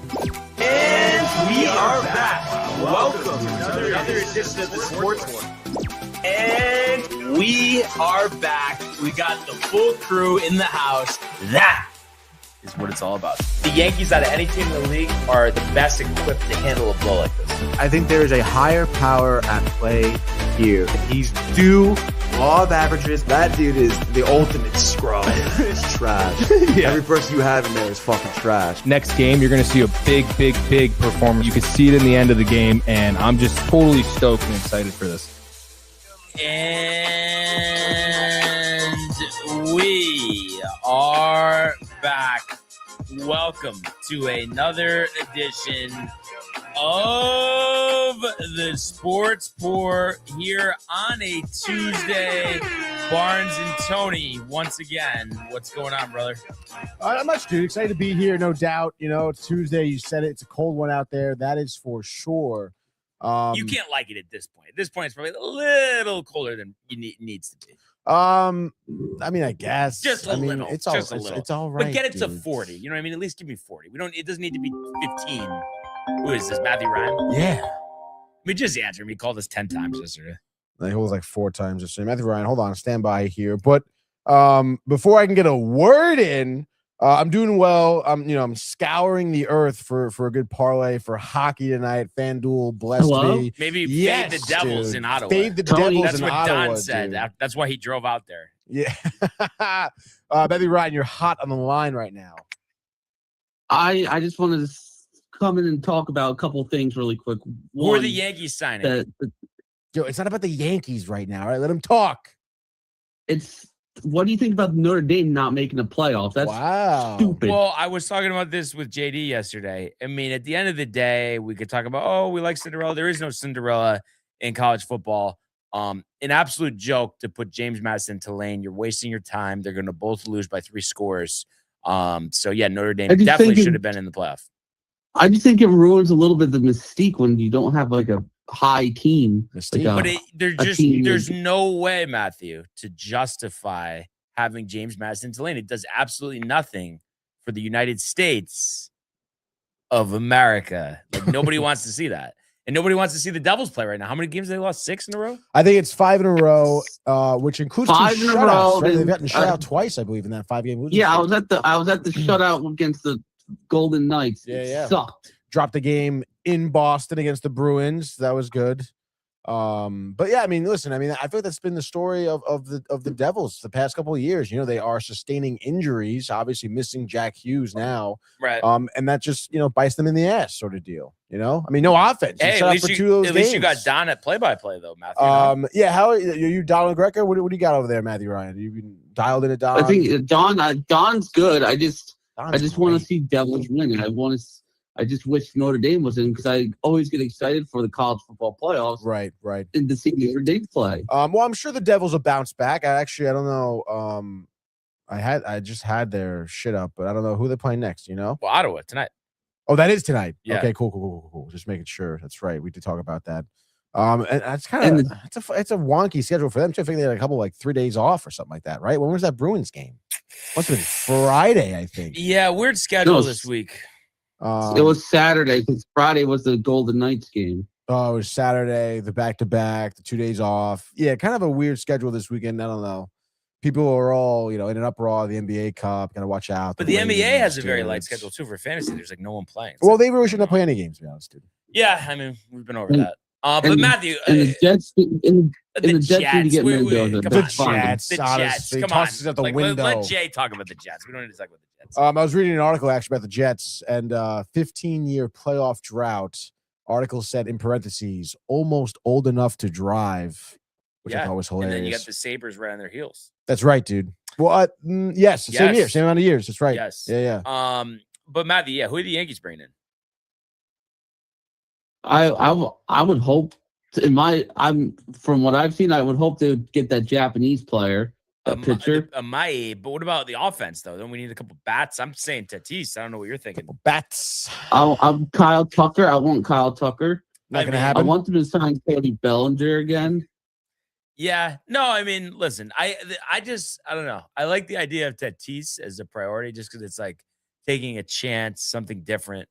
And we are back. Welcome to another edition of the Sports One. And we are back. We got the full crew in the house. That is what it's all about. The Yankees, out of any team in the league, are the best equipped to handle a blow like this. I think there is a higher power at play here. He's due law of averages. That dude is the ultimate scrub. It's trash. Yeah. Every person you have in there is fucking trash. Next game, you're going to see a big performance. You can see it in the end of the game, and I'm just totally stoked and excited for this. And we are back. Welcome to another edition of the Sports Pour here on a Tuesday. Barnes and Tony, once again. What's going on, brother? Not much, dude. Excited to be here, no doubt. You know, it's Tuesday. You said it. It's a cold one out there. That is for sure. You can't like it at this point. At this point, it's probably a little colder than it needs to be. I mean, I guess. Just a little. It's all, just a little. It's all right. But get it to dude. 40. You know what I mean? At least give me 40. It doesn't need to be 15. Who is this? Matthew Ryan? Yeah. I mean, just answer me. He called us 10 times yesterday. He was like 4 times yesterday. Matthew Ryan, hold on, stand by here. But before I can get a word in, I'm doing well. I'm scouring the earth for a good parlay for hockey tonight. FanDuel, bless me. Maybe yes, fade the Devils dude. in Ottawa. Fade the Tony, Devils that's in what Ottawa, Don said. dude. That's why he drove out there. Yeah. Matthew Ryan, you're hot on the line right now. I just wanted to come in and talk about a couple of things really quick. Who are the Yankees signing? Yo, it's not about the Yankees right now, all right? Let him talk. What do you think about Notre Dame not making the playoffs? That's stupid. Well, I was talking about this with JD yesterday. I mean, at the end of the day, we could talk about, we like Cinderella. There is no Cinderella in college football. An absolute joke to put James Madison to Lane. You're wasting your time. They're going to both lose by 3 scores. So, yeah, Notre Dame definitely should have been in the playoff. I just think it ruins a little bit the mystique when you don't have like a high team. There's no way, Matthew, to justify having James Madison to Lane. It does absolutely nothing for the United States of America. Like, nobody wants to see that. And nobody wants to see the Devils play right now. How many games have they lost? 6 in a row? I think it's 5 in a row, which includes 5 2 in a shutouts. row. Right? They've gotten shut out twice, I believe, in that 5-game losing streak. streak. I was at the shutout against the Golden Knights. It sucked. Dropped the game in Boston against the Bruins. That was good. But yeah, I mean, listen, I feel like that's been the story of the Devils the past couple of years. You know, they are sustaining injuries, obviously missing Jack Hughes now. Right. And that just, bites them in the ass sort of deal. You know, I mean, no offense. Hey, at least you got Don at play-by-play though, Matthew. Yeah. How are you, Donald Greco? What do you got over there, Matthew Ryan? You been dialed in at Don? I think Don's good. I just want to see Devils win, and I just wish Notre Dame was in because I always get excited for the college football playoffs. Right. And to see Notre Dame play. Well, I'm sure the Devils will bounce back. I don't know. I just had their shit up, but I don't know who they're playing next. Well, Ottawa tonight. Oh, that is tonight. Yeah. Okay, cool. Just making sure. That's right. We did talk about that. And that's kind of it's a wonky schedule for them too. I think they had a couple 3 days off or something like that, right? When was that Bruins game? Must have been Friday, I think. Yeah, weird schedule this week. It was Saturday because Friday was the Golden Knights game. Oh, it was Saturday, the back-to-back, the 2 days off. Yeah, kind of a weird schedule this weekend. I don't know. People are all, in an uproar. The NBA Cup, got to watch out. But the NBA has a very light schedule too for fantasy. There's no one playing. Well, they really shouldn't play any games, to be honest, dude. Yeah, we've been over that. But Matthew, the Jets, the Jets need to get Mendoza. The Jets. Come on. Out the window. Let Jay talk about the Jets. We don't need to talk about the Jets. I was reading an article actually about the Jets and 15-year playoff drought. Article said in parentheses, almost old enough to drive, which I thought was hilarious. And then you got the Sabres right on their heels. That's right, dude. Well, yes, same year, same amount of years. That's right. Yes. Yeah. But Matthew, who are the Yankees bringing in? I would hope from what I've seen, I would hope they would get that Japanese player, pitcher. But what about the offense though? Don't we need a couple bats? I'm saying Tatis. I don't know what you're thinking. Bats. I'm Kyle Tucker. I want Kyle Tucker. Not gonna happen. I want them to sign Cody Bellinger again. Yeah. No, listen, I don't know. I like the idea of Tatis as a priority just because it's like taking a chance, something different.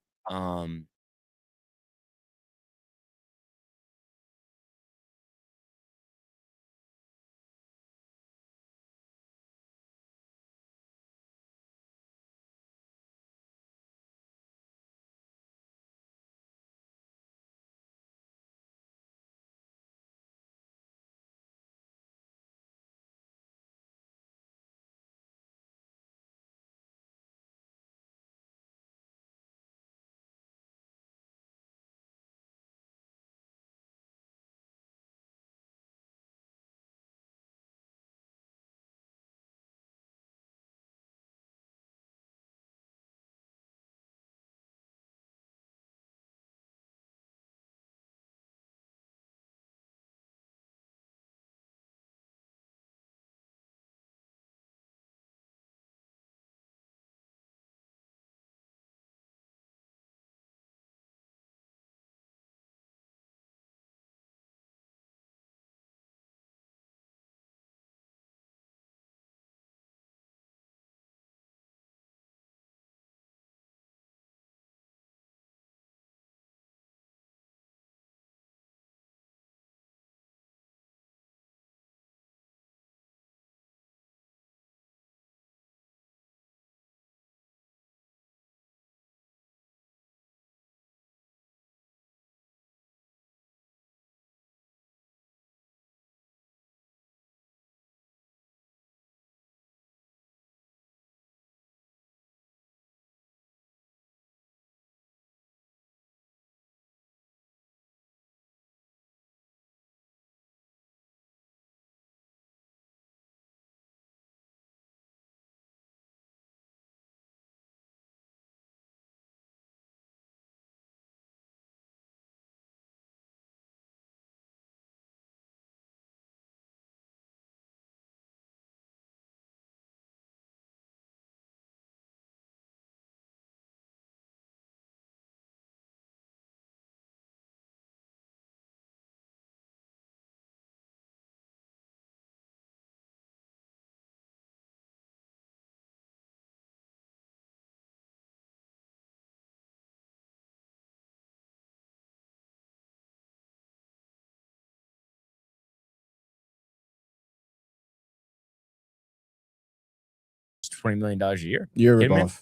$20 million a year. You're a Kidding me? ripoff.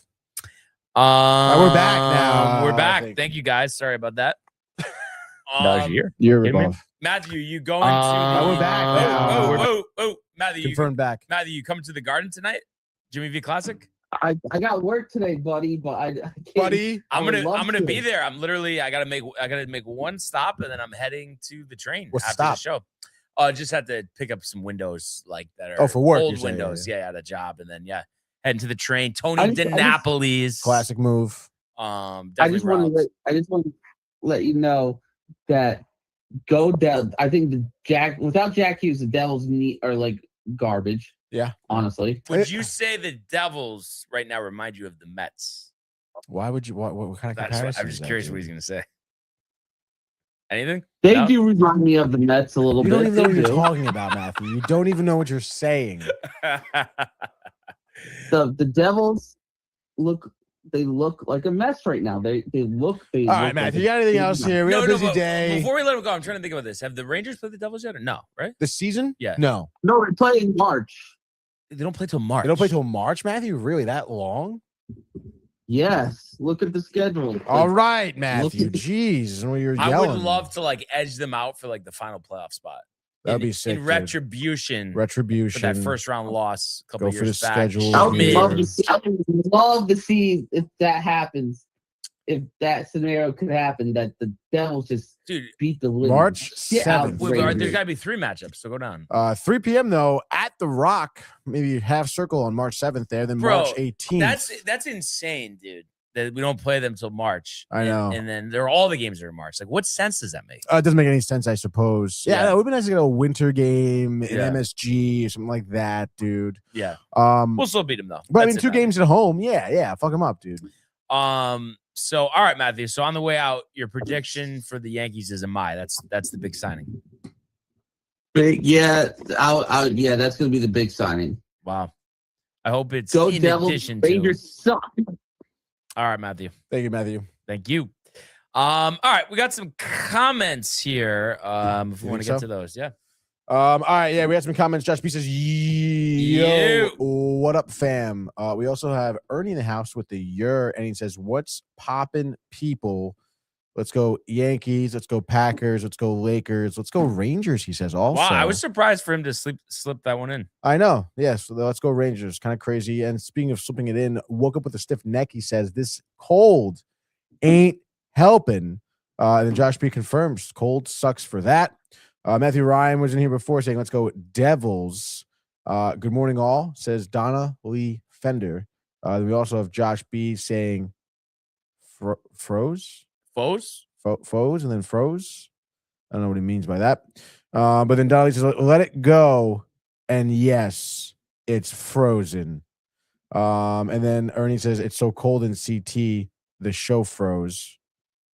We're back now. We're I back. think. Thank you guys. Sorry about that. $1 a year. You're a Kidding me? ripoff. Matthew, you going to we're back now. Matthew, Confirmed back. Matthew, you coming to the Garden tonight? Jimmy V Classic? I got work today, buddy, but I can't. Buddy, I'm would love gonna to. be there. I'm literally I gotta make one stop and then I'm heading to the train What's the after stop? the show. Just had to pick up some windows like that are Oh, for work, old you're saying, windows. yeah. Yeah, the job, and then heading to the train. Tony I just- DiNapoli's classic move. I definitely just want to let you know that I think without Jack Hughes, the Devils are like garbage. Yeah. Honestly. Would you say the Devils right now remind you of the Mets? Why would you? What kind of That's comparison? what, I'm is just that, curious dude? what he's gonna say. Anything? They No? do remind me of the Mets a little You bit. don't even know what They you're do. talking about, Matthew. You don't even know what you're saying. The Devils look like a mess right now. They look. All right, Matthew. You got anything else here? We had a busy but day. Before we let him go, I'm trying to think about this. Have the Rangers played the Devils yet or no? Right? This season? Yeah. No. No, they play in March. They don't play till March. They don't play till March, Matthew? Really? That long? Yes. Look at the schedule. All Like, right, Matthew. look at- Jeez. When you're I yelling. would love to like edge them out for like the final playoff spot. That'd in, be sick, in dude. Retribution for Retribution. that first round loss a couple Go for years the back. schedule. I would Mid- love to see if that happens. If that scenario could happen, that the Devils just Dude, beat the living March shit out of 7th. the wait, Rangers. there's got to be 3 matchups, so go down. 3 p.m. though at the Rock, maybe half circle on March 7th there, then Bro, March 18th. That's insane, dude. That we don't play them till March. I know. And then they're all the games are in March. Like, what sense does that make? It doesn't make any sense, I suppose. Yeah, Yeah. it would be nice to get a winter game in Yeah. MSG or something like that, dude. Yeah. We'll We'll still beat them though. but I That's mean, it, 2 Matthew. games at home. Yeah, fuck them up, dude. So all right, Matthew. So on the way out, your prediction for the Yankees is a Mai. That's the big signing. Yeah, yeah, that's gonna be the big signing. Wow. I hope it's Go in Devils! addition to. Rangers suck. All right, Matthew. Thank you, Matthew. Thank you. All right, we got some comments here. If we want to get to those, yeah. All right, yeah, we had some comments. Josh B says, "Yo, what up, fam?" We also have Ernie in the house with the and he says, "What's poppin', people? Let's go Yankees. Let's go Packers. Let's go Lakers. Let's go Rangers." He says also. Wow, I was surprised for him to slip that one in. I know. Yes, let's go Rangers. Kind of crazy. And speaking of slipping it in, woke up with a stiff neck. He says this cold ain't helping. And then Josh B confirms cold sucks for that. Matthew Ryan was in here before saying, "Let's go Devils." Good morning, all, says Donna Lee Fender. We also have Josh B saying froze. Foes, and then froze. I don't know what he means by that. But then Dolly says, "Let it go." And yes, it's frozen. And then Ernie says, "It's so cold in CT, the show froze."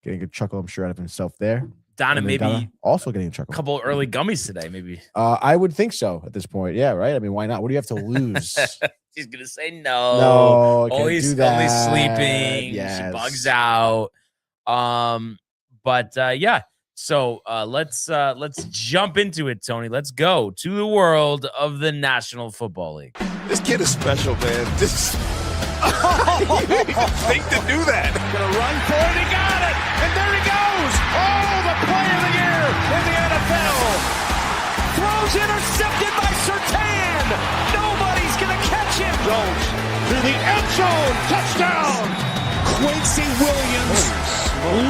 Getting a chuckle, I'm sure, out of himself there. Donna, maybe Donna also getting a chuckle. A couple early gummies today, maybe. I would think so at this point. Yeah, right? I mean, why not? What do you have to lose? She's going to say no. No, I can't he's do that. only sleeping. Yes. She bugs out. Yeah. So let's jump into it, Tony. Let's go to the world of the National Football League. This kid is special, man. This you didn't even think to do that. Gonna run for it. He got it, and there he goes. Oh, the play of the year in the NFL. Throws intercepted by Surtain. Nobody's gonna catch him. Jones through the end zone. Touchdown. Quincy Williams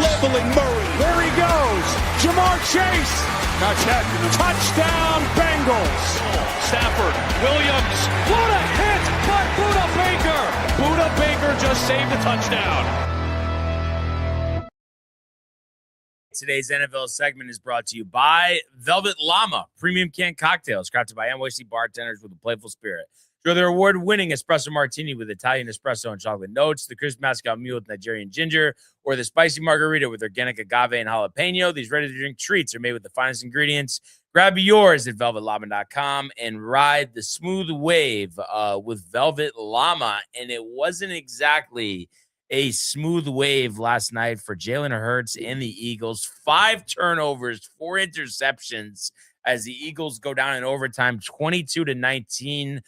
leveling Murray. There he goes. Jamar Chase. Not yet. Touchdown Bengals. Stafford. Williams. What a hit by Buda Baker. Buda Baker just saved a touchdown. Today's NFL segment is brought to you by Velvet Llama, premium canned cocktails crafted by NYC bartenders with a playful spirit. Enjoy their award-winning espresso martini with Italian espresso and chocolate notes, the crisp Moscow Mule with Nigerian ginger, or the spicy margarita with organic agave and jalapeno. These ready-to-drink treats are made with the finest ingredients. Grab yours at velvetllama.com and ride the smooth wave with Velvet Llama. And it wasn't exactly a smooth wave last night for Jalen Hurts and the Eagles. 5 turnovers, 4 interceptions as the Eagles go down in overtime, 22-19.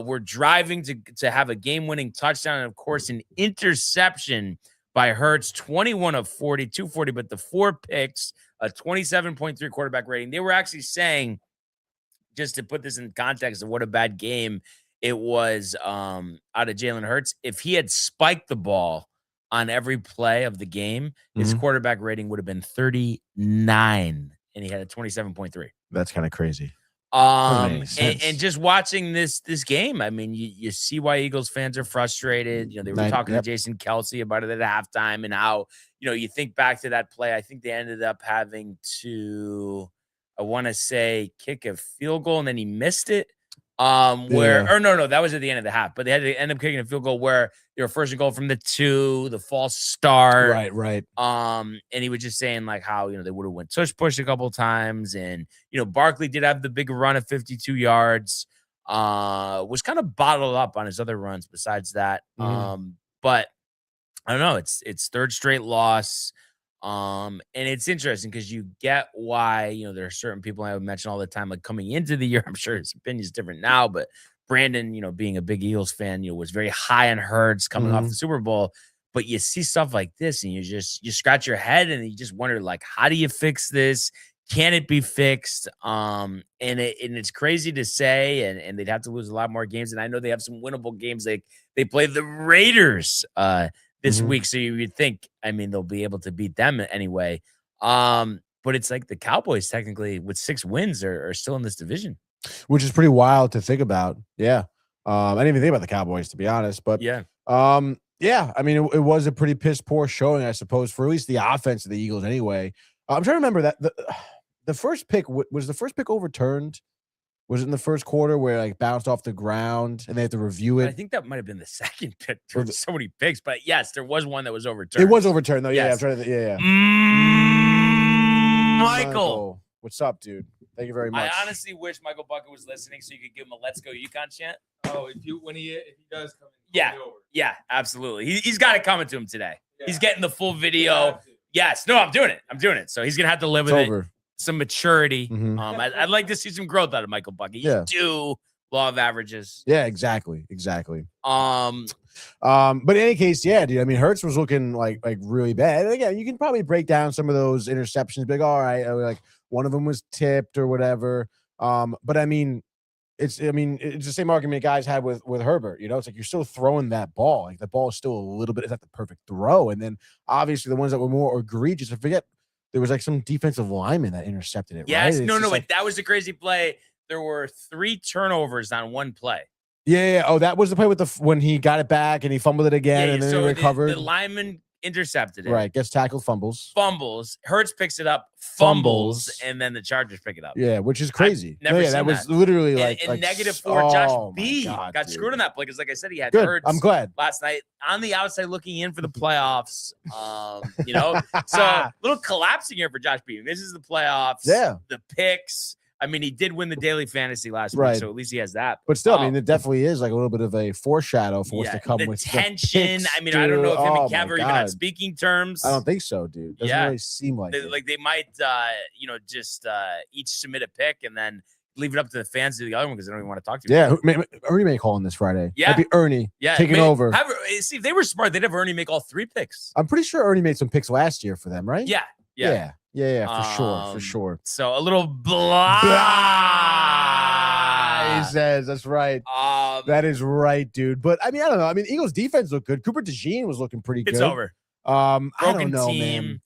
We're driving to have a game-winning touchdown, and, of course, an interception by Hurts, 21 of 40, 240, but the 4 picks, a 27.3 quarterback rating. They were actually saying, just to put this in context of what a bad game it was out of Jalen Hurts, if he had spiked the ball on every play of the game, his quarterback rating would have been 39, and he had a 27.3. That's kind of crazy. And just watching this game, I mean, you see why Eagles fans are frustrated. You know, they were talking to Jason Kelce about it at halftime and how, you know, you think back to that play. I think they ended up having to, I want to say, kick a field goal, and then he missed it. That was at the end of the half, but they had to end up kicking a field goal where they were first and goal from the 2, the false start. Right. And he was just saying like how, you know, they would have went tush push a couple of times. And, you know, Barkley did have the big run of 52 yards, was kind of bottled up on his other runs besides that. But I don't know. It's third straight loss. And it's interesting because you get why, you know, there are certain people I would mention all the time, like coming into the year. I'm sure his opinion is different now, but Brandon, you know, being a big Eagles fan, you know, was very high on Hurts coming off the Super Bowl. But you see stuff like this and you scratch your head and you just wonder, like, how do you fix this? Can it be fixed? And it's crazy to say, and they'd have to lose a lot more games. And I know they have some winnable games. Like they play the Raiders this week. So you'd think, I mean, they'll be able to beat them anyway. But it's like the Cowboys technically with 6 wins are still in this division. Which is pretty wild to think about. Yeah. I didn't even think about the Cowboys, to be honest. But yeah. Yeah, I mean, it was a pretty piss poor showing, I suppose, for at least the offense of the Eagles anyway. I'm trying to remember that the first pick, was the first pick overturned? Was it in the first quarter where like bounced off the ground and they had to review it? I think that might have been the second pick. There were so many picks, but yes, there was one that was overturned. It was overturned though. Yeah, Yes. I'm trying to. Yeah. Michael, what's up, dude? Thank you very much. I honestly wish Michael Bucket was listening so you could give him a "Let's Go UConn" chant. Oh, if he does come in, Yeah, absolutely. He's got it coming to him today. He's getting the full video. Yes. No, I'm doing it. So he's going to have to live with it. Some maturity. I'd like to see some growth out of Michael Bucky. You do law of averages. Yeah, exactly. But in any case, yeah, dude. I mean, Hurts was looking like really bad. And again, you can probably break down some of those interceptions. Be like, all right, like one of them was tipped or whatever. But I mean, it's the same argument guys had with Herbert. You know, it's like you're still throwing that ball. Like the ball is still a little bit. It's not the perfect throw. And then obviously the ones that were more egregious. I forget there was like some defensive lineman that intercepted it. Yes, right? Wait, that was a crazy play. There were 3 turnovers on one play. Yeah. Oh, that was the play with when he got it back and he fumbled it again and then he recovered. The lineman intercepted it. Right, gets tackled, fumbles. Hurts picks it up, fumbles, and then the Chargers pick it up. Yeah, which is crazy. That was literally like -4. Josh B got screwed on that play because, like I said, he had Hurts. I'm glad last night on the outside looking in for the playoffs. So little collapsing here for Josh B. This is the playoffs. Yeah, the picks. I mean, he did win the daily fantasy last week, so at least he has that. But still, I mean, it definitely is like a little bit of a foreshadow for what's to come with tension. The picks, I mean, I don't know if him and Kev are even on speaking terms. I don't think so, dude. Doesn't really seem like it. Like they might, just each submit a pick and then leave it up to the fans of the other one because they don't even want to talk to you. Yeah, Ernie may call in this Friday. Yeah, it'd be Ernie. Taking over. See, if they were smart, they'd have Ernie make all 3 picks. I'm pretty sure Ernie made some picks last year for them, right? Yeah, for sure. So a little blah. He says that's right. That is right, dude. But I mean, I don't know. I mean, Eagles defense looked good. Cooper DeJean was looking pretty good. It's over. I don't know, man.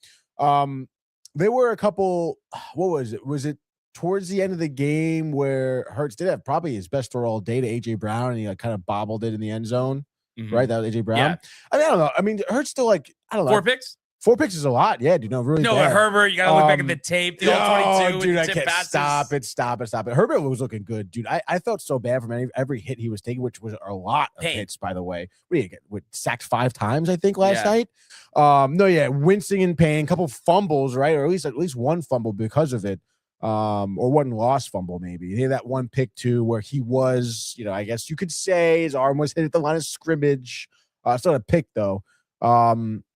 There were a couple. What was it? Was it towards the end of the game where Hurts did have probably his best throw all day to AJ Brown, and he kind of bobbled it in the end zone? Right, that was AJ Brown. Yeah. I mean, I don't know. I mean, Hurts still I don't know. 4 picks. 4 picks is a lot. Yeah, dude. No, really. No, bad. Herbert, you got to look back at the tape. The all 22. Dude, I can't stop it. Herbert was looking good, dude. I felt so bad from every hit he was taking, which was a lot of hits, by the way. What do you get? Sacked 5 times, I think, last night. Wincing in pain, couple fumbles, right? Or at least one fumble because of it. Or one lost fumble, maybe. He had that one pick too, where he was, I guess you could say his arm was hit at the line of scrimmage. It's not a pick though.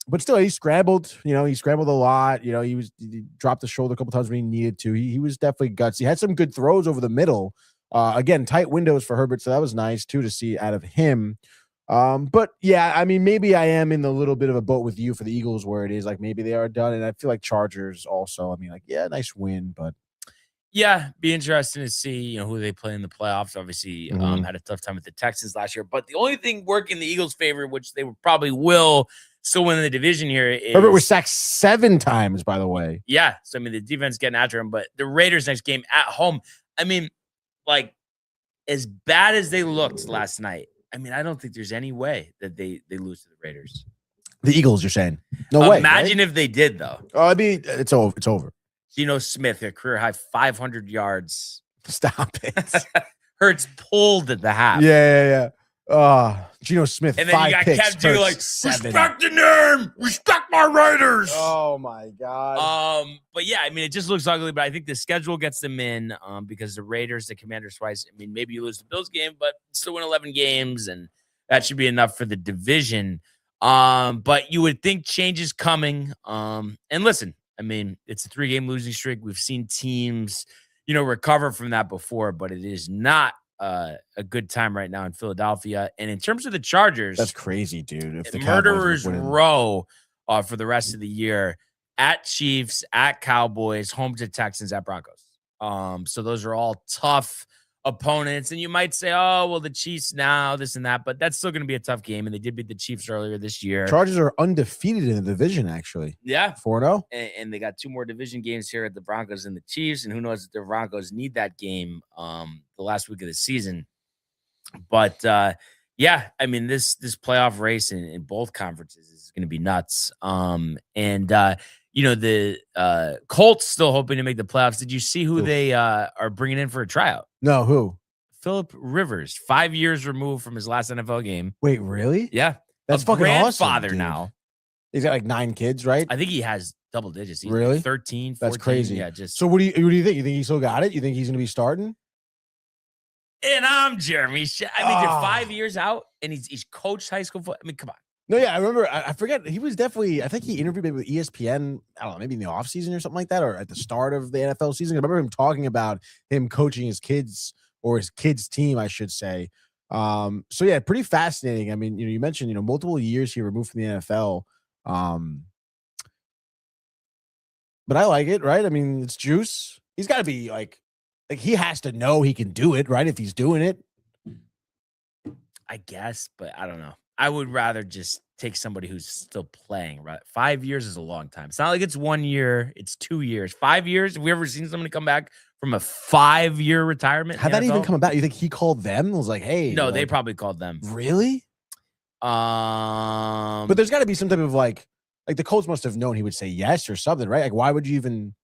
But still, he scrambled. He scrambled a lot. He dropped the shoulder a couple times when he needed to. He was definitely gutsy. He had some good throws over the middle. Again, tight windows for Herbert, so that was nice too to see out of him. But yeah, I mean, maybe I am in a little bit of a boat with you for the Eagles, where it is like maybe they are done, and I feel like Chargers also. I mean, nice win, but yeah, be interesting to see who they play in the playoffs. Obviously, had a tough time with the Texans last year, but the only thing working the Eagles' favor, which they probably will still win the division here, is Herbert was sacked 7 times, by the way. Yeah, so I mean the defense getting after him, but the Raiders next game at home. I mean, like as bad as they looked last night, I mean, I don't think there's any way that they lose to the Raiders. The Eagles, you're saying? No way. Imagine if they did, though. Oh, I mean, it's over. It's over. Geno Smith, a career high 500 yards. Stop it. Hurts pulled at the half. Yeah. Geno Smith, and then 5 you got picks, Kev doing like 7. Respect the name, respect my Raiders. Oh my god. But yeah, I mean, it just looks ugly. But I think the schedule gets them in because the Raiders, the Commanders twice. I mean, maybe you lose the Bills game, but still win 11 games, and that should be enough for the division. But you would think change is coming. And listen, I mean, it's a 3-game losing streak. We've seen teams, recover from that before, but it is not a good time right now in Philadelphia. And in terms of the Chargers, that's crazy, dude. If the murderers row for the rest of the year at Chiefs, at Cowboys, home to Texans, at Broncos. So those are all tough opponents. And you might say, oh, well, the Chiefs now, this and that, but that's still going to be a tough game. And they did beat the Chiefs earlier this year. Chargers are undefeated in the division, actually. Yeah. 4-0. And they got 2 more division games here at the Broncos and the Chiefs. And who knows if the Broncos need that game the last week of the season. But yeah, I mean, this playoff race in both conferences is going to be nuts. The Colts still hoping to make the playoffs. Did you see who they are bringing in for a tryout? No, who? Phillip Rivers, 5 years removed from his last NFL game. Wait, really? Yeah. That's fucking awesome. Grandfather now. He's got like 9 kids, right? I think he has double digits. He's really? 13, 14. That's crazy. Yeah, so what do you think? You think he still got it? You think he's going to be starting? And I'm Jeremy. I mean, you're 5 years out, and he's coached high school football. I mean, come on. No, yeah, I remember. I forget. He was definitely. I think he interviewed maybe with ESPN. I don't know, maybe in the offseason or something like that, or at the start of the NFL season. I remember him talking about him coaching his kids or his kids' team, I should say. So yeah, pretty fascinating. I mean, you mentioned multiple years he removed from the NFL. But I like it, right? I mean, it's juice. He's got to be like he has to know he can do it, right? If he's doing it, I guess, but I don't know. I would rather just take somebody who's still playing, right? 5 years is a long time. It's not like it's 1 year, it's 2 years. 5 years? Have we ever seen somebody come back from a 5-year retirement? How'd that even come about? You think he called them and was like, hey? No, they probably called them. Really? But there's got to be some type of like the Colts must have known he would say yes or something, right? Like, why would you even,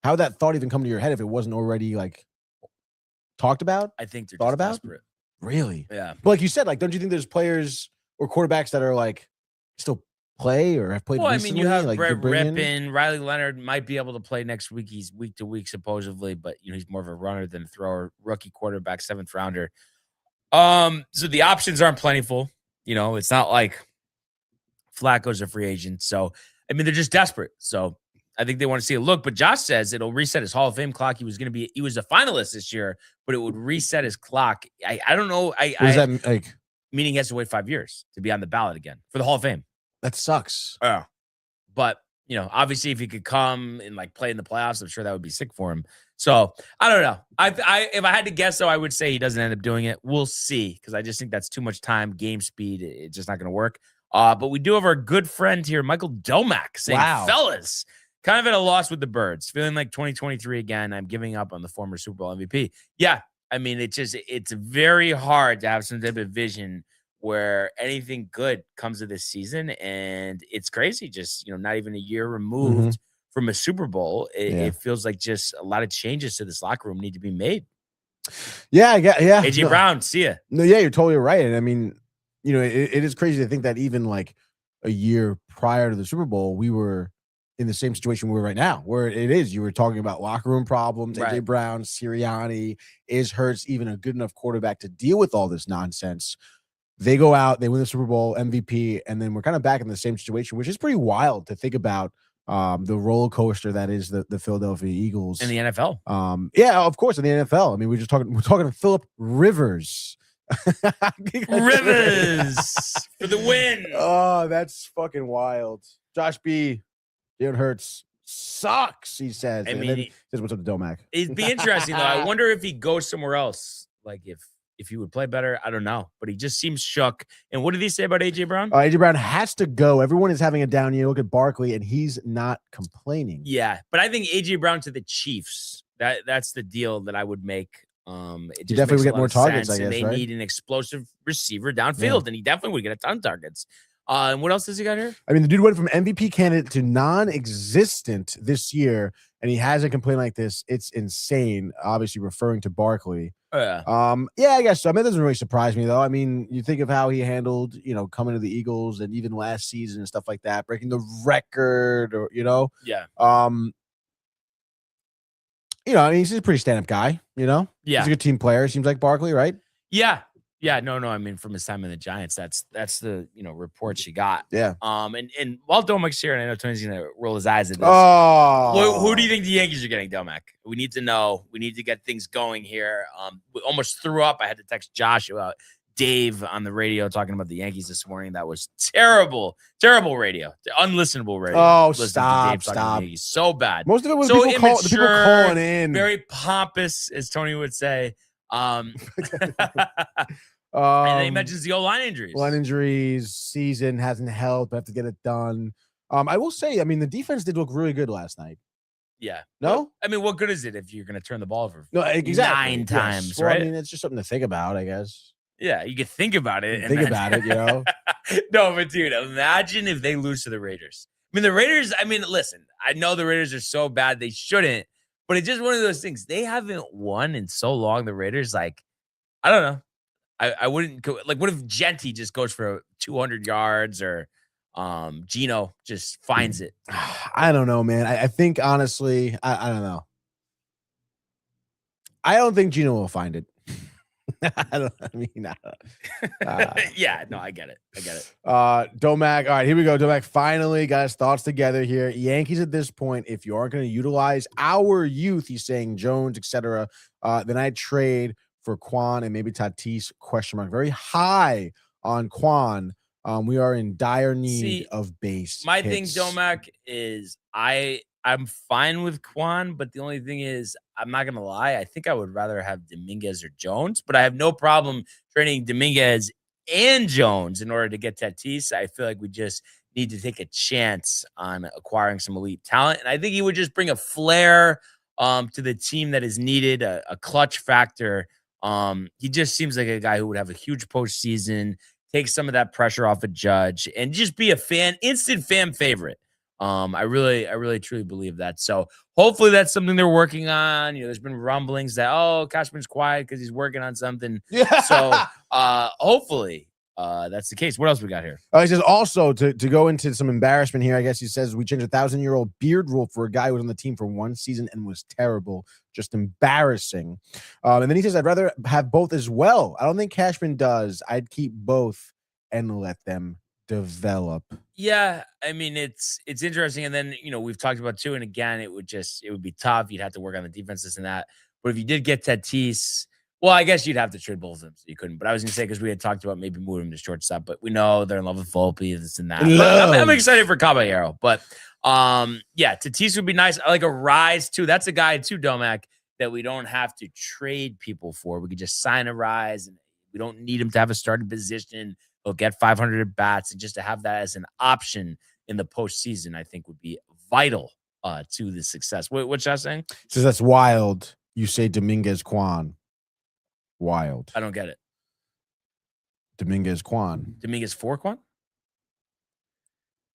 how would that thought even come to your head if it wasn't already like talked about? I think they're thought just about. desperate. Really? Yeah. But like you said, like, don't you think there's players or quarterbacks that are like still play or have played? Well, recently? I mean, you have like, Brett Rippin, Riley Leonard might be able to play next week. He's week to week supposedly, but he's more of a runner than a thrower. Rookie quarterback, 7th rounder. So the options aren't plentiful. It's not like Flacco's a free agent. So I mean, they're just desperate. So I think they want to see a look. But Josh says it'll reset his Hall of Fame clock. He was a finalist this year, but it would reset his clock. I don't know. What does that like? Meaning he has to wait 5 years to be on the ballot again for the Hall of Fame. That sucks. But obviously, if he could come and like play in the playoffs, I'm sure that would be sick for him. So I don't know. If I had to guess, though, I would say he doesn't end up doing it. We'll see, because I just think that's too much time, game speed. It's just not going to work. But we do have our good friend here, Michael Domack, saying, fellas, kind of at a loss with the Birds, feeling like 2023 again. I'm giving up on the former Super Bowl MVP. Yeah, I mean, it's very hard to have some type of vision where anything good comes of this season, and it's crazy. Just not even a year removed from a Super Bowl, it feels like just a lot of changes to this locker room need to be made. Yeah, yeah. AJ Brown, see ya. No, yeah, you're totally right. And I mean, it is crazy to think that even like a year prior to the Super Bowl, we were in the same situation we're right now, where it is. You were talking about locker room problems, AJ Brown, Sirianni. Is Hurts even a good enough quarterback to deal with all this nonsense? They go out, they win the Super Bowl MVP, and then we're kind of back in the same situation, which is pretty wild to think about. The roller coaster that is the Philadelphia Eagles in the NFL. Yeah, of course, in the NFL. I mean, we're talking to Phillip Rivers. Rivers for the win. Oh, that's fucking wild. Josh B. Jalen Hurts sucks, he says. I mean, he says, what's up to Domack? It'd be interesting, though. I wonder if he goes somewhere else. Like, if he would play better, I don't know. But he just seems shook. And what did he say about AJ Brown? AJ Brown has to go. Everyone is having a down year. Look at Barkley, and he's not complaining. Yeah, but I think AJ Brown to the Chiefs. That's the deal that I would make. It just definitely would get more targets, I guess, and they need an explosive receiver downfield, and he definitely would get a ton of targets. And what else has he got here? I mean, the dude went from MVP candidate to non-existent this year, and he hasn't complained like this. It's insane. Obviously, referring to Barkley. Yeah, I guess so. I mean, it doesn't really surprise me, though. I mean, you think of how he handled, coming to the Eagles and even last season and stuff like that, breaking the record, or yeah. I mean, he's a pretty stand-up guy. Yeah, he's a good team player. Seems like Barkley, right? Yeah. No. I mean, from his time in the Giants, that's the reports you got. Yeah. And while Domack's here, and I know Tony's gonna roll his eyes at this. Oh, who do you think the Yankees are getting, Domack? We need to know. We need to get things going here. We almost threw up. I had to text Josh about Dave on the radio talking about the Yankees this morning. That was terrible radio, unlistenable radio. Oh, stop. So bad. Most of it was so the people calling in. Very pompous, as Tony would say. And then he mentions the line injuries. Line injuries, season hasn't helped, but have to get it done. I will say, I mean, the defense did look really good last night. Yeah. No? Well, I mean, what good is it if you're going to turn the ball over? No, exactly. 9 times, well, right? I mean, it's just something to think about, I guess. Yeah, you could think about it. No, but dude, imagine if they lose to the Raiders. I mean, the Raiders, listen, I know the Raiders are so bad they shouldn't, but it's just one of those things. They haven't won in so long, the Raiders. Like, I don't know. I wouldn't go, like, what if Genty just goes for 200 yards or Gino just finds it? I don't know, man. I think, honestly, I don't know. I don't think Gino will find it. Yeah, no, I get it. Domac. All right, here we go. Domac finally got his thoughts together here. Yankees at this point, if you aren't going to utilize our youth, he's saying Jones, etc., then I'd trade for Quan and maybe Tatis, question mark. Very high on Quan. We are in dire need of base My hits. thing, Domac, is I'm fine with Quan, but the only thing is, I'm not gonna lie, I think I would rather have Dominguez or Jones, but I have no problem trading Dominguez and Jones in order to get Tatis. I feel like we just need to take a chance on acquiring some elite talent, and I think he would just bring a flair to the team that is needed, a clutch factor. He just seems like a guy who would have a huge postseason, take some of that pressure off a Judge, and just be a instant fan favorite. I really truly believe that. So hopefully that's something they're working on. There's been rumblings that Cashman's quiet because he's working on something. Yeah. So hopefully that's the case. What else we got here? He says also to go into some embarrassment here. I guess he says we changed a 1,000-year-old beard rule for a guy who was on the team for one season and was terrible, just embarrassing. And then he says I'd rather have both as well. I don't think Cashman does. I'd keep both and let them develop. Yeah, I mean it's interesting, and then we've talked about too, and again it would be tough. You'd have to work on the defense, this and that. But if you did get Tatis, well, I guess you'd have to trade both of them, so you couldn't. But I was gonna say because we had talked about maybe moving him to shortstop, but we know they're in love with Volpe, this and that. I'm excited for Caballero, but yeah, Tatis would be nice. I like a Rise too. That's a guy too, Domac, that we don't have to trade people for. We could just sign a Rise, and we don't need him to have a starting position. He'll get 500 at bats, and just to have that as an option in the postseason, I think would be vital to the success. What's that saying? Says that's wild. You say Dominguez Quan. Wild. I don't get it. Dominguez Quan. Dominguez for Quan?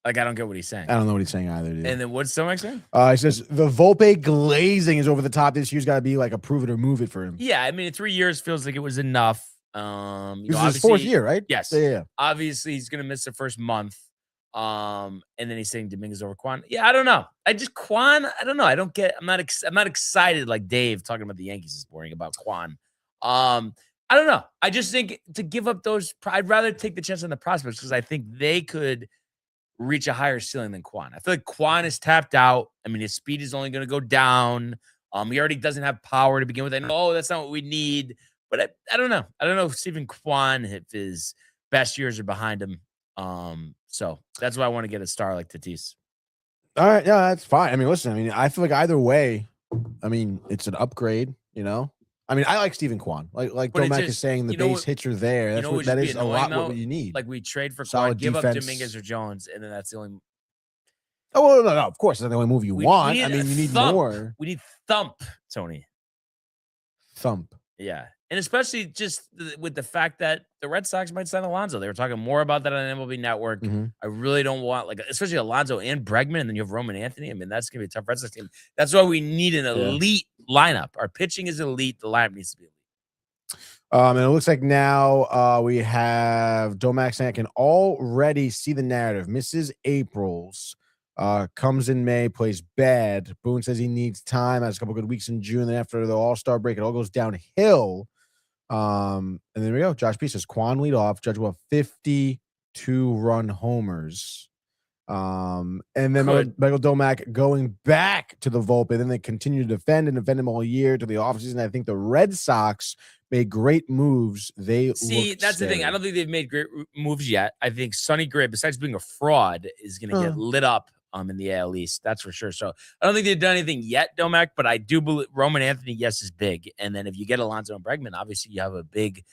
Like, I don't get what he's saying. I don't know what he's saying either, dude. And then what's Domac saying? He says the Volpe glazing is over the top this year's got to be like a prove it or move it for him. Yeah, I mean, 3 years feels like it was enough. This is his 4th year, right? Yes. Yeah. Obviously, he's gonna miss the first month. And then he's saying Dominguez over Quan. Yeah, I don't know. Quan. I don't know. I don't get. I'm not excited like Dave talking about the Yankees is boring about Quan. I don't know. I just think to give up those, I'd rather take the chance on the prospects because I think they could reach a higher ceiling than Quan. I feel like Quan is tapped out. I mean, his speed is only going to go down. He already doesn't have power to begin with. I know that's not what we need. But I don't know. I don't know if Stephen Kwan, if his best years are behind him. So that's why I want to get a star like Tatis. All right. Yeah, that's fine. I mean, listen, I feel like either way, it's an upgrade, I like Stephen Kwan. Like Domac is saying, the base hits are there. That is a lot what you need. Like we trade for Solid Kwan, give defense. up Dominguez or Jones, and then that's the only. Oh, well, no. Of course, that's the only move you want. You need more. We need thump, Tony. Thump. Yeah. And especially just with the fact that the Red Sox might sign Alonso. They were talking more about that on MLB Network. Mm-hmm. I really don't want, especially Alonso and Bregman, and then you have Roman Anthony. I mean, that's going to be a tough Red Sox team. That's why we need an elite lineup. Our pitching is elite. The lineup needs to be elite. And it looks like now we have Domac saying I can already see the narrative. Mrs. April's comes in May, plays bad. Boone says he needs time. Has a couple good weeks in June. Then after the All-Star break, it all goes downhill. And there we go. Josh P says Quan lead off. Judge will have 52 run homers. And then Michael Domac going back to the Volpe. Then they continue to defend him all year to the offseason. I think the Red Sox made great moves. That's the thing. I don't think they've made great moves yet. I think Sonny Gray, besides being a fraud, is going to get lit up in the AL East. That's for sure. So I don't think they've done anything yet, Domac, but I do believe Roman Anthony, yes, is big. And then if you get Alonso and Bregman, obviously you have a big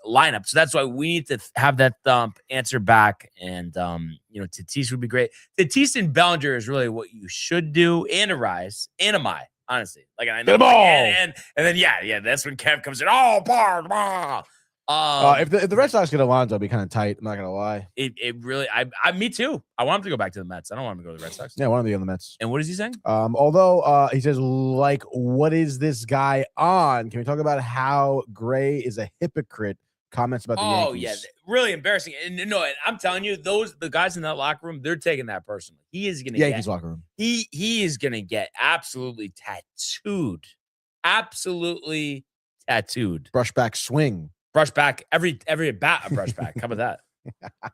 lineup. So that's why we need to have that thump, answer back. And, Tatis would be great. Tatis and Bellinger is really what you should do. And a Rise. And a Mai, honestly. Like, I know. And then, yeah, that's when Kev comes in. Oh, bar. If the Red Sox get Alonso, it'd be kind of tight. I'm not gonna lie. It really, me too. I want him to go back to the Mets. I don't want him to go to the Red Sox. Yeah, I want him to be on the Mets. And what is he saying? Although he says, what is this guy on? Can we talk about how Gray is a hypocrite? Comments about the Yankees. Oh yeah, really embarrassing. And I'm telling you, the guys in that locker room, they're taking that personally. He is gonna Yankees locker room. He is gonna get absolutely tattooed. Absolutely tattooed. Brush back swing. Brush back every at bat a brush back. How about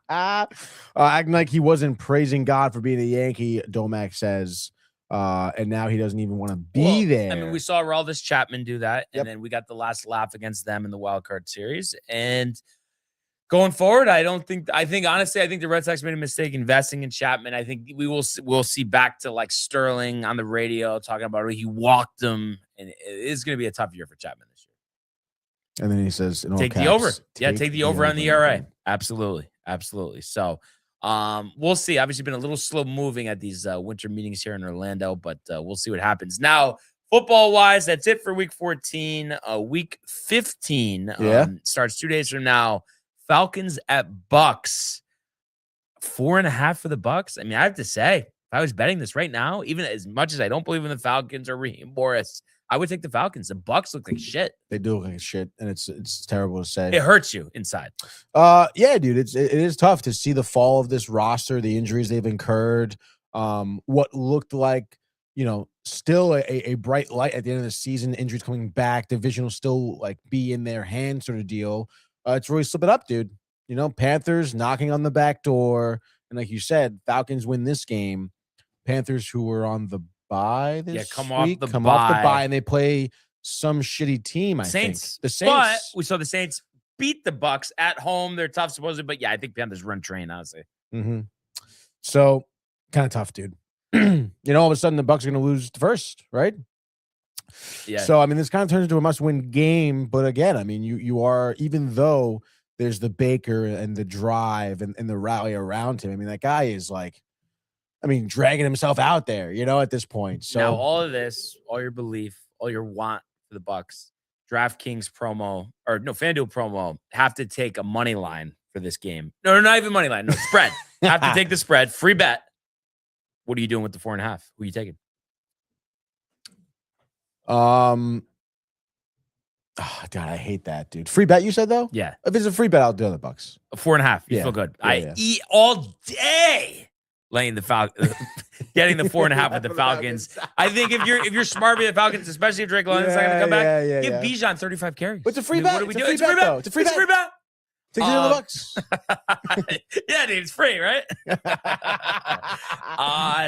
that? Acting like he wasn't praising God for being a Yankee, Domac says. And now he doesn't even want to be there. I mean, we saw Aroldis Chapman do that, and Yep. then we got the last laugh against them in the wild card series. And going forward, I think honestly, the Red Sox made a mistake investing in Chapman. I think we'll see back to like Sterling on the radio talking about he walked him, and it is going to be a tough year for Chapman this year. And then he says, in all Take caps, the over. Take the over on the over. ERA. Absolutely. So we'll see. Obviously been a little slow moving at these winter meetings here in Orlando, but we'll see what happens. Now, football wise, that's it for week 14. Week 15 starts 2 days from now. Falcons at Bucks. 4.5 for the Bucks. I mean, I have to say, if I was betting this right now, even as much as I don't believe in the Falcons or Raheem Morris, I would take the Falcons. The Bucks look like shit. They do look like shit, and it's terrible to say. It hurts you inside. Yeah, dude, it is tough to see the fall of this roster, the injuries they've incurred, what looked like, still a bright light at the end of the season, injuries coming back, division will still like be in their hands sort of deal. It's really slipping up, dude. Panthers knocking on the back door, and like you said, Falcons win this game. Panthers, who were on the bye this come week, off the bye, bye, and they play some shitty team. Saints. Think the Saints. But we saw the Saints beat the Bucks at home. They're tough, supposedly, but yeah, I think Panthers run train, honestly. Mm-hmm. So kind of tough, dude. All of a sudden the Bucks are going to lose first, right? Yeah. So I mean, this kind of turns into a must-win game. But again, I mean, you are, even though there's the Baker and the drive and the rally around him. I mean, that guy is like, dragging himself out there, at this point. So now all of this, all your belief, all your want for the Bucks, DraftKings promo FanDuel promo, have to take a money line for this game. No, not even money line. No, spread. Have to take the spread. Free bet. What are you doing with the 4.5? Who are you taking? God, I hate that, dude. Free bet, you said though? Yeah. If it's a free bet, I'll do the Bucks. A 4.5. You feel good. I eat all day laying the Falcons, getting the 4.5 with the Falcons. I think if you're smart with the Falcons, especially if Drake London's not going to come back, give Bijan 35 carries. It's a free bet. What do we do? It's a free bet. It's a free bet. Take it to the Bucks. Yeah, dude, it's free, right?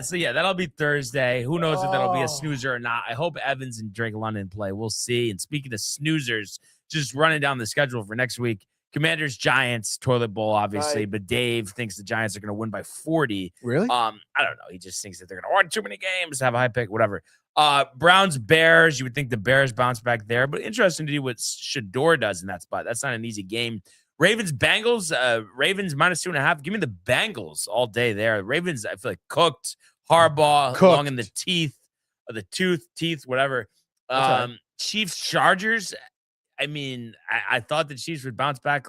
So yeah, that'll be Thursday. Who knows if that'll be a snoozer or not? I hope Evans and Drake London play. We'll see. And speaking of snoozers, just running down the schedule for next week. Commanders, Giants, toilet bowl, obviously, but Dave thinks the Giants are going to win by 40. Really? I don't know. He just thinks that they're going to win too many games, have a high pick, whatever. Browns, Bears. You would think the Bears bounce back there, but interesting to see what Shador does in that spot. That's not an easy game. Ravens, Bengals. Ravens -2.5. Give me the Bengals all day there. Ravens, I feel like cooked. Harbaugh, long in the teeth, whatever. Chiefs, Chargers. I mean, I thought the Chiefs would bounce back,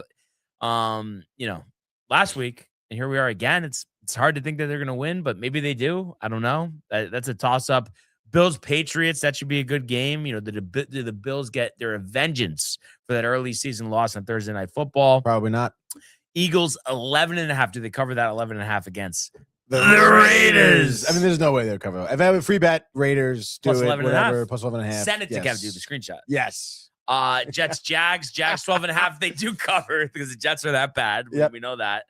last week, and here we are again. It's hard to think that they're going to win, but maybe they do. I don't know. That's a toss-up. Bills, Patriots. That should be a good game. Did the Bills get their vengeance for that early season loss on Thursday Night Football? Probably not. Eagles 11.5. Do they cover that 11.5 against the Raiders? I mean, there's no way they'll cover it. If I have a free bet, Raiders do plus it. 11.5. Plus 11.5. Send it to Kevin. Do the screenshot. Yes. Jets, Jags 12.5. They do cover because the Jets are that bad. Yep. We know that.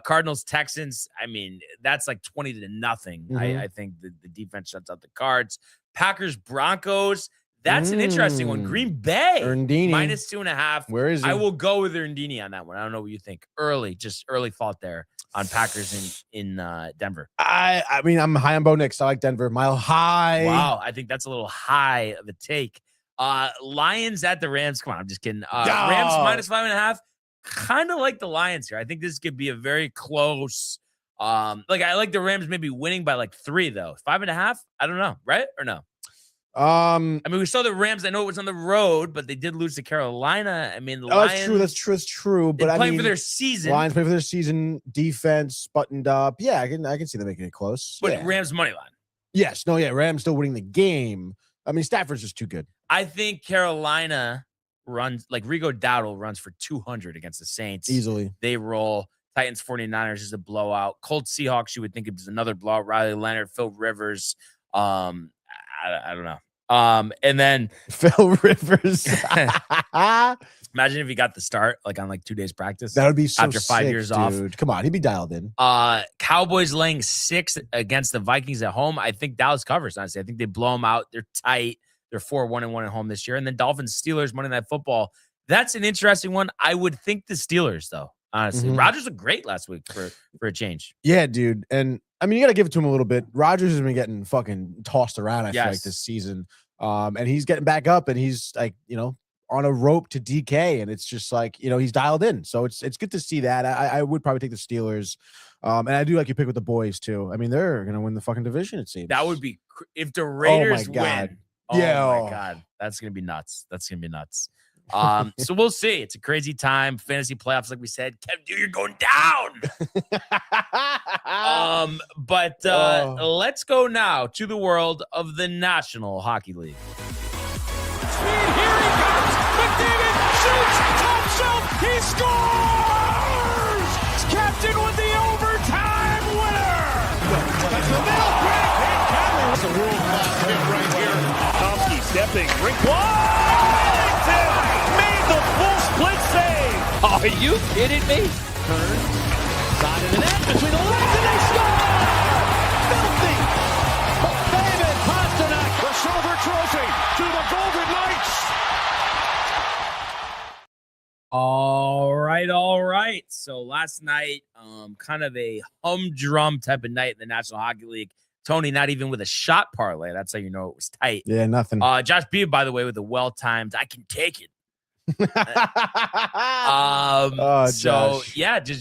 Cardinals, Texans. I mean, that's like 20-0. Mm-hmm. I think the defense shuts out the Cards. Packers, Broncos. That's an interesting one. Green Bay Erndini. -2.5. Where is he? I will go with Erndini on that one. I don't know what you think. Early thought there on Packers in Denver. I mean, I'm high on Bo Nix. I like Denver. Mile high. Wow, I think that's a little high of a take. Lions at the Rams. Come on, I'm just kidding. Rams -5.5. Kind of like the Lions here. I think this could be a very close. I like the Rams maybe winning by like 3 though. 5.5. I don't know, right or no? I mean, we saw the Rams. I know it was on the road, but they did lose to Carolina. I mean, the Lions. That's true. But playing for their season. Lions playing for their season. Defense buttoned up. Yeah, I can see them making it close. But yeah. Rams money line. Yes. No. Yeah. Rams still winning the game. I mean, Stafford's just too good. I think Carolina runs like Rigo Dowdle runs for 200 against the Saints. Easily. They roll. Titans 49ers is a blowout. Colts Seahawks, you would think it was another blowout. Riley Leonard, Phil Rivers. I don't know. And then Phil Rivers. imagine if he got the start like on like 2 days practice. That would be so after 5 sick, years dude. off. Come on, he'd be dialed in. Cowboys laying 6 against the Vikings at home. I think Dallas covers, honestly. I think they blow them out. They're tight. They're 4-1-1 at home this year. And then Dolphins, Steelers, Monday Night Football. That's an interesting one. I would think the Steelers, though, honestly. Rodgers was great last week for a change. Yeah, dude. And I mean, you got to give it to him a little bit. Rodgers has been getting fucking tossed around, I feel like, this season. And he's getting back up, and he's like, on a rope to DK, and it's just like, he's dialed in. So it's good to see that. I would probably take the Steelers. And I do like your pick with the boys too. I mean, they're gonna win the fucking division, it seems. That would be if the Raiders God. win. Oh my God. That's gonna be nuts. So we'll see. It's a crazy time. Fantasy playoffs, like we said. Kevin, dude, you're going down. But let's go now to the world of the National Hockey League. Speed, here he comes. McDavid shoots, top shelf, he scores! Captain with the overtime winner! That's the middle, great hit, Catley. That's a world-class hit right here. Tomsky stepping, rink Washington made the full split save. Are you kidding me? Turn, side of the net, between the legs, and they score! Filthy! McDavid, Pasternak, the silver trophy to the Golden Knights. All right. So last night, kind of a humdrum type of night in the National Hockey League. Tony, not even with a shot parlay. That's how you know it was tight. Yeah, nothing. Josh B, by the way, with a well-timed, I can take it.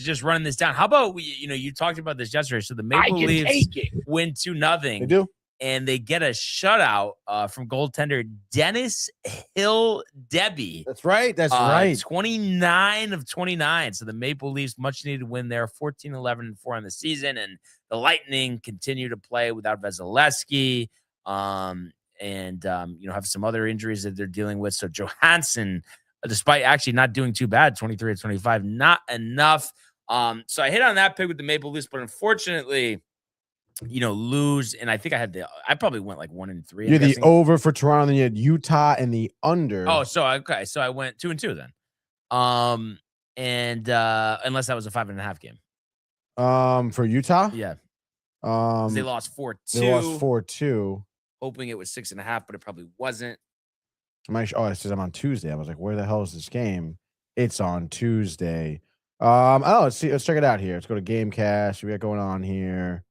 Just running this down. How about you talked about this yesterday. So the Maple Leafs win 2-0. They do. And they get a shutout from goaltender Dennis Hill Debbie. That's right. 29 of 29. So the Maple Leafs, much needed win there, 14-11-4 on the season. And the Lightning continue to play without Vasilevsky, and have some other injuries that they're dealing with. So Johansson, despite actually not doing too bad, 23 of 25, not enough. So I hit on that pick with the Maple Leafs, but unfortunately, lose. And I think I probably went like 1-3. You're the over for Toronto, then you had Utah and the under. Oh, so okay. So I went 2-2 then. Unless that was a 5.5 game. For Utah? Yeah. They lost 4-2. They lost 4-2. Hoping it was 6.5, but it probably wasn't. It says I'm on Tuesday. I was like, where the hell is this game? It's on Tuesday. Let's see. Let's check it out here. Let's go to Gamecast. What we got going on here?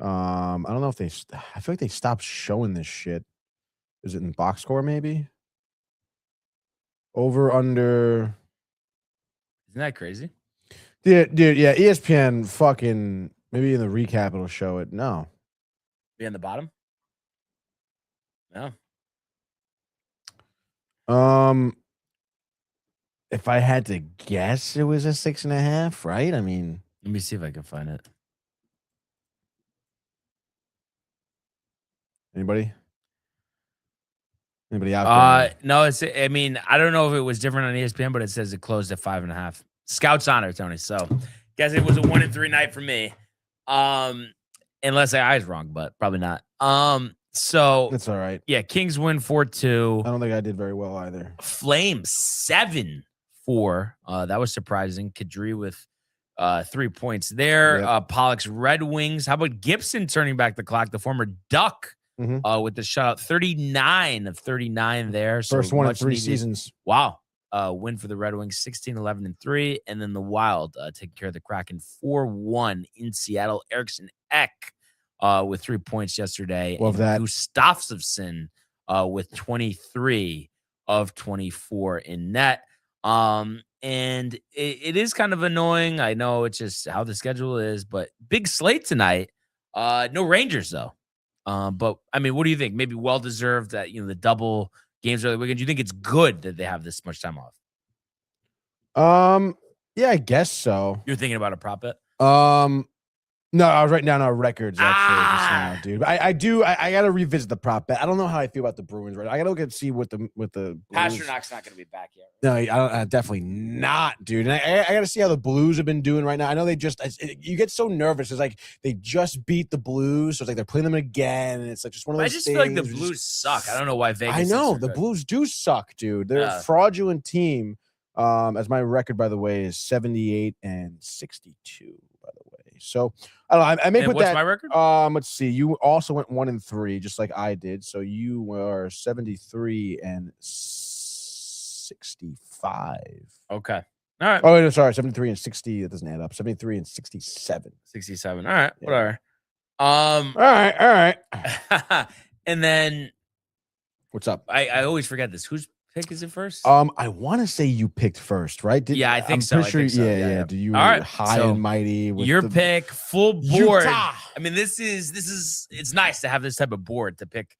I don't know if I feel like they stopped showing this shit. Is it in box score maybe? Over, under. Isn't that crazy? Dude, yeah. ESPN fucking, maybe in the recap it'll show it. No. Be on the bottom? No. If I had to guess, it was a 6.5, right? I mean, let me see if I can find it. Anybody out there? No, I don't know if it was different on ESPN, but it says it closed at 5.5. Scouts honor, Tony. So guess it was a 1-3 night for me. Unless I was wrong, but probably not. So it's all right. Yeah, Kings win 4-2. I don't think I did very well either. Flames 7-4. That was surprising. Kadri with 3 points there. Yep. Pollock's Red Wings. How about Gibson turning back the clock? The former Duck with the shutout, 39 of 39 there. So first one in 3 seasons. Wow. Win for the Red Wings, 16-11-3. And then the Wild taking care of the Kraken 4-1 in Seattle. Eriksson Ek with 3 points yesterday. Love that. Gustafsson with 23 of 24 in net. And it is kind of annoying. I know it's just how the schedule is, but big slate tonight. No Rangers though. But I mean, what do you think? Maybe well-deserved that, the double games early weekend. Do you think it's good that they have this much time off? Yeah, I guess so. You're thinking about a prop bet? No, I was writing down our records actually just now, dude. I got to revisit the prop bet. I don't know how I feel about the Bruins right now. I got to look and see what the Pasternak's not going to be back yet. No, definitely not, dude. And I got to see how the Blues have been doing right now. I know you get so nervous. It's like they just beat the Blues, so it's like they're playing them again, and it's like just one of those. I just feel like the Blues suck. I don't know why Vegas. I know so the good. Blues do suck, dude. They're a fraudulent team. As my record, by the way, is 78-62. By the way, so I don't know. I may put what's that. My record? Let's see. You also went 1-3, just like I did. So you were 73-65. Okay. All right. Oh, no, sorry, 73-60. That doesn't add up. 73-67. 67. All right. Yeah. Whatever. All right. And then What's up? I always forget this. Whose pick is it first? I want to say you picked first, right? Yeah, I think I'm so. pretty sure. I think so. Yeah. Do you All right, high so and mighty with your pick, full board. Utah. I mean, this is it's nice to have this type of board to pick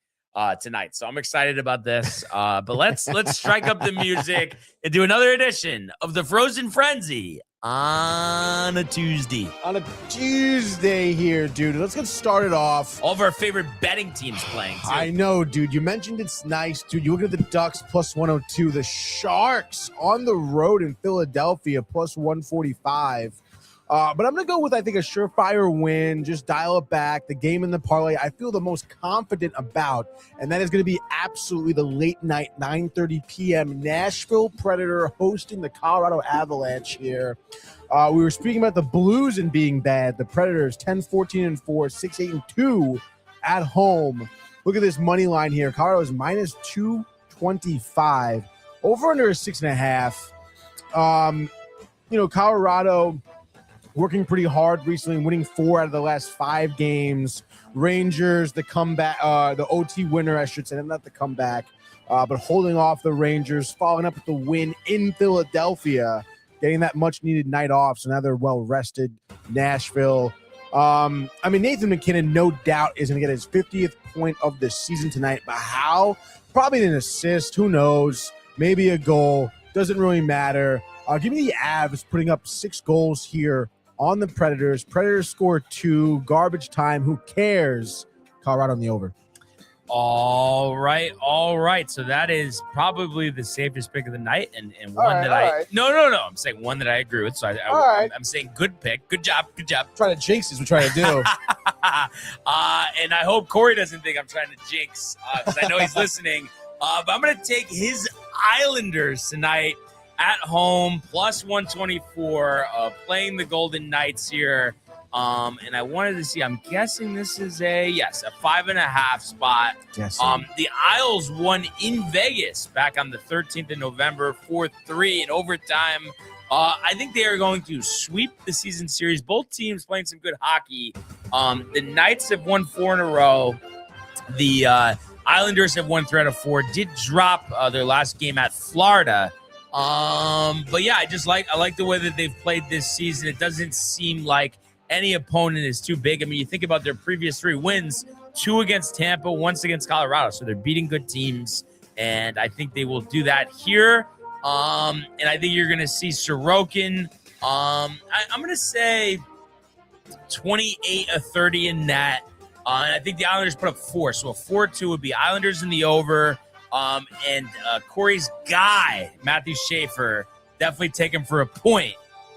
tonight. So I'm excited about this. But let's strike up the music and do another edition of the Frozen Frenzy on a Tuesday. On a Tuesday here, dude. Let's get started off. All of our favorite betting teams playing, too. I know, dude. You mentioned it's nice, dude. You look at the Ducks plus 102, the Sharks on the road in Philadelphia plus 145. But I'm going to go with, I think, a surefire win. Just dial it back. The game in the parlay I feel the most confident about, and that is going to be absolutely the late night, 9:30 p.m. Nashville Predator hosting the Colorado Avalanche here. We were speaking about the Blues and being bad. The Predators 10-14-4, 6-8-2 at home. Look at this money line here. Colorado's minus 225. Over under a 6.5. Colorado working pretty hard recently, winning 4 out of the last 5 games. Rangers, the comeback, the OT winner, I should say, not the comeback, but holding off the Rangers, following up with the win in Philadelphia, getting that much-needed night off, so now they're well-rested. Nashville. Nathan McKinnon, no doubt, is going to get his 50th point of the season tonight, but how? Probably an assist. Who knows? Maybe a goal. Doesn't really matter. Give me the Avs putting up 6 goals here on the Predators. Predators score 2. Garbage time. Who cares? Colorado on the over. All right. So that is probably the safest pick of the night, and one right. No. I'm saying one that I agree with. So I'm saying good pick. Good job. Trying to jinx is what we're trying to do. And I hope Corey doesn't think I'm trying to jinx, because I know he's listening. But I'm going to take his Islanders tonight at home, plus 124, playing the Golden Knights here. And I wanted to see, I'm guessing this is a 5.5 spot. The Isles won in Vegas back on the 13th of November, 4-3 in overtime. I think they are going to sweep the season series. Both teams playing some good hockey. The Knights have won 4 in a row. The Islanders have won 3 out of 4. Did drop their last game at Florida. But yeah, I like the way that they've played this season. It doesn't seem like any opponent is too big. I mean, you think about their previous 3 wins, 2 against Tampa, once against Colorado. So they're beating good teams, and I think they will do that here. And I think you're going to see Sorokin. I'm going to say 28-30 in net. And I think the Islanders put up 4. So a 4-2 would be Islanders in the over. And Corey's guy, Matthew Schaefer, definitely take him for a point.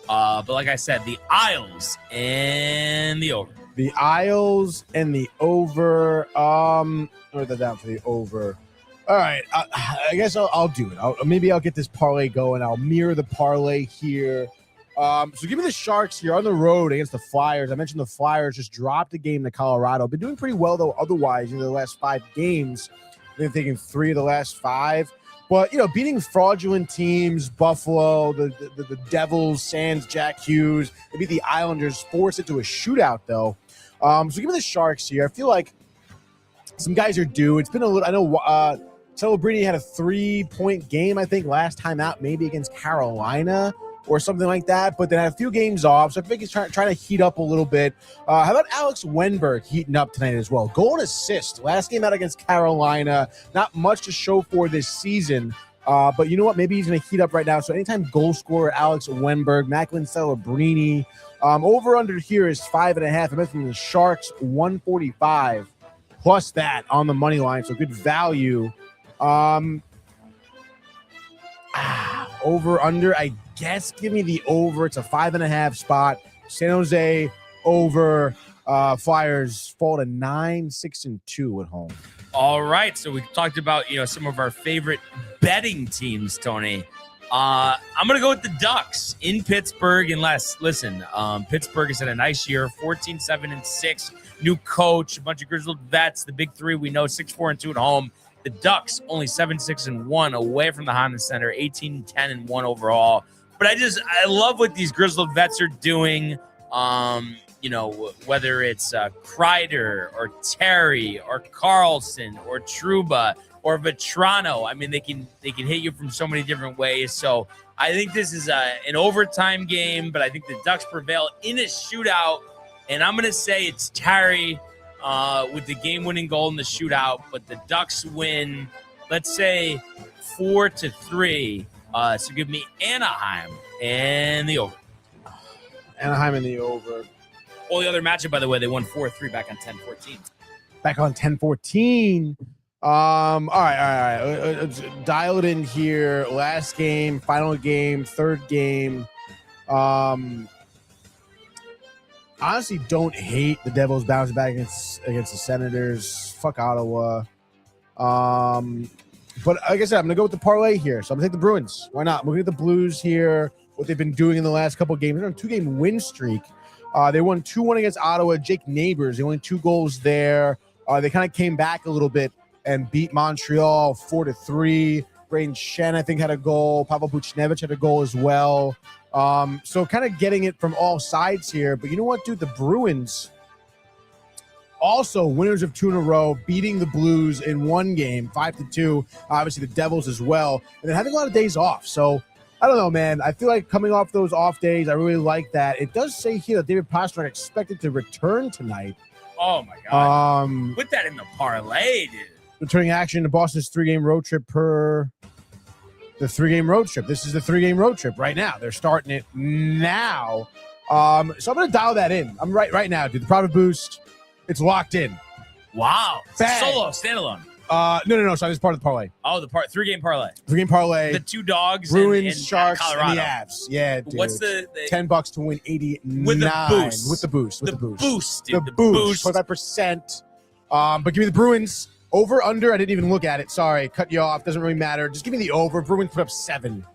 But like I said, the Isles and the over. The Isles and the over. Write that down for the over. All right. I guess I'll do it. Maybe I'll get this parlay going. I'll mirror the parlay here. So give me the Sharks here on the road against the Flyers. I mentioned the Flyers just dropped a game to Colorado. Been doing pretty well, though, otherwise, the last 5 games. They're taking 3 of the last 5. But, beating fraudulent teams, Buffalo, the Devils, Sands, Jack Hughes, they beat the Islanders, force it to a shootout, though. So give me the Sharks here. I feel like some guys are due. It's been a little – I know Celebrini had a 3-point game, I think, last time out, maybe against Carolina or something like that, but then had a few games off, so I think he's trying to heat up a little bit. How about Alex Wenberg heating up tonight as well? Goal and assist. Last game out against Carolina. Not much to show for this season, But you know what? Maybe he's going to heat up right now. So anytime goal scorer Alex Wenberg, Macklin Celebrini. Over under here is 5.5. I'm betting the Sharks 145 plus that on the money line. So good value. Over under, I guess give me the over. It's a 5.5 spot. San Jose over. Flyers fall to 9-6-2 at home. All right. So we talked about, some of our favorite betting teams, Tony. I'm going to go with the Ducks in Pittsburgh. Unless, listen, Pittsburgh has had a nice year, 14-7-6, new coach, a bunch of grizzled vets. The big three we know, 6-4-2 at home. The Ducks only 7-6-1 away from the Honda Center, 18-10-1 overall. But I love what these grizzled vets are doing. Whether it's Kreider or Terry or Carlson or Trouba or Vetrano. I mean, they can hit you from so many different ways. So I think this is an overtime game, but I think the Ducks prevail in a shootout. And I'm going to say it's Terry with the game-winning goal in the shootout, but the Ducks win, let's say 4-3. So give me Anaheim and the over. Anaheim and the over. Well, the other matchup, by the way, they won 4-3 back on 10-14. Back on 10-14. All right. Let's dial it in here. Last game, final game, third game. Honestly, don't hate the Devils bouncing back against the Senators. Fuck Ottawa. But like I said, I'm gonna go with the parlay here. So I'm gonna take the Bruins. Why not? I'm looking at the Blues here. What they've been doing in the last couple of games. They're on a 2-game win streak. They won 2-1 against Ottawa. Jake Neighbors, they only 2 goals there. They kind of came back a little bit and beat Montreal 4-3. Braden Shen, I think, had a goal. Pavel Buchnevich had a goal as well. So kind of getting it from all sides here. But you know what, dude? The Bruins also winners of 2 in a row, beating the Blues in one game, 5-2. Obviously, the Devils as well. And then having a lot of days off. So I don't know, man. I feel like coming off those off days, I really like that. It does say here that David Pastrnak expected to return tonight. Oh, my God. Put that in the parlay, dude. Returning action to Boston's 3-game road trip per the 3-game road trip. This is the 3-game road trip right now. They're starting it now. So I'm going to dial that in. I'm right now, dude. The profit boost, it's locked in. Wow. Bang. Solo, standalone. No. So it's part of the parlay. Oh, the 3-game parlay. 3-game parlay. The 2 dogs. Bruins, and Sharks, Colorado. and the Avs. Yeah, dude. What's the $10 to win 89 with the boost? With the boost. Dude, The boost. 25%. But give me the Bruins. Over, under, I didn't even look at it. Sorry, cut you off. Doesn't really matter. Just give me the over. Bruins put up 7.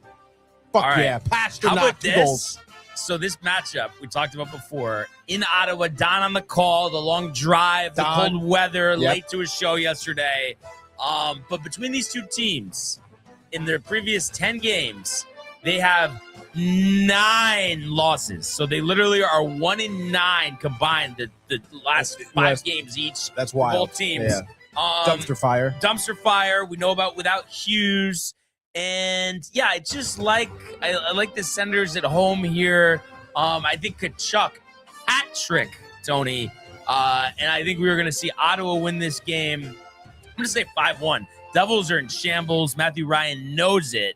Fuck all right. yeah. Pastrnak, How about 2 this? goals. So this matchup we talked about before in Ottawa, Don on the call, the long drive, the cold weather, late to his show yesterday. But between these two teams, in their previous 10 games, they have 9 losses. So they literally are 1-9 combined the last 5 games each. That's wild. Both teams. Yeah. Dumpster fire. We know about without Hughes. And yeah, it's just like I like the Senators at home here. I think Kachuk hat trick, Tony. And I think we were going to see Ottawa win this game. I'm going to say 5-1. Devils are in shambles. Matthew Ryan knows it.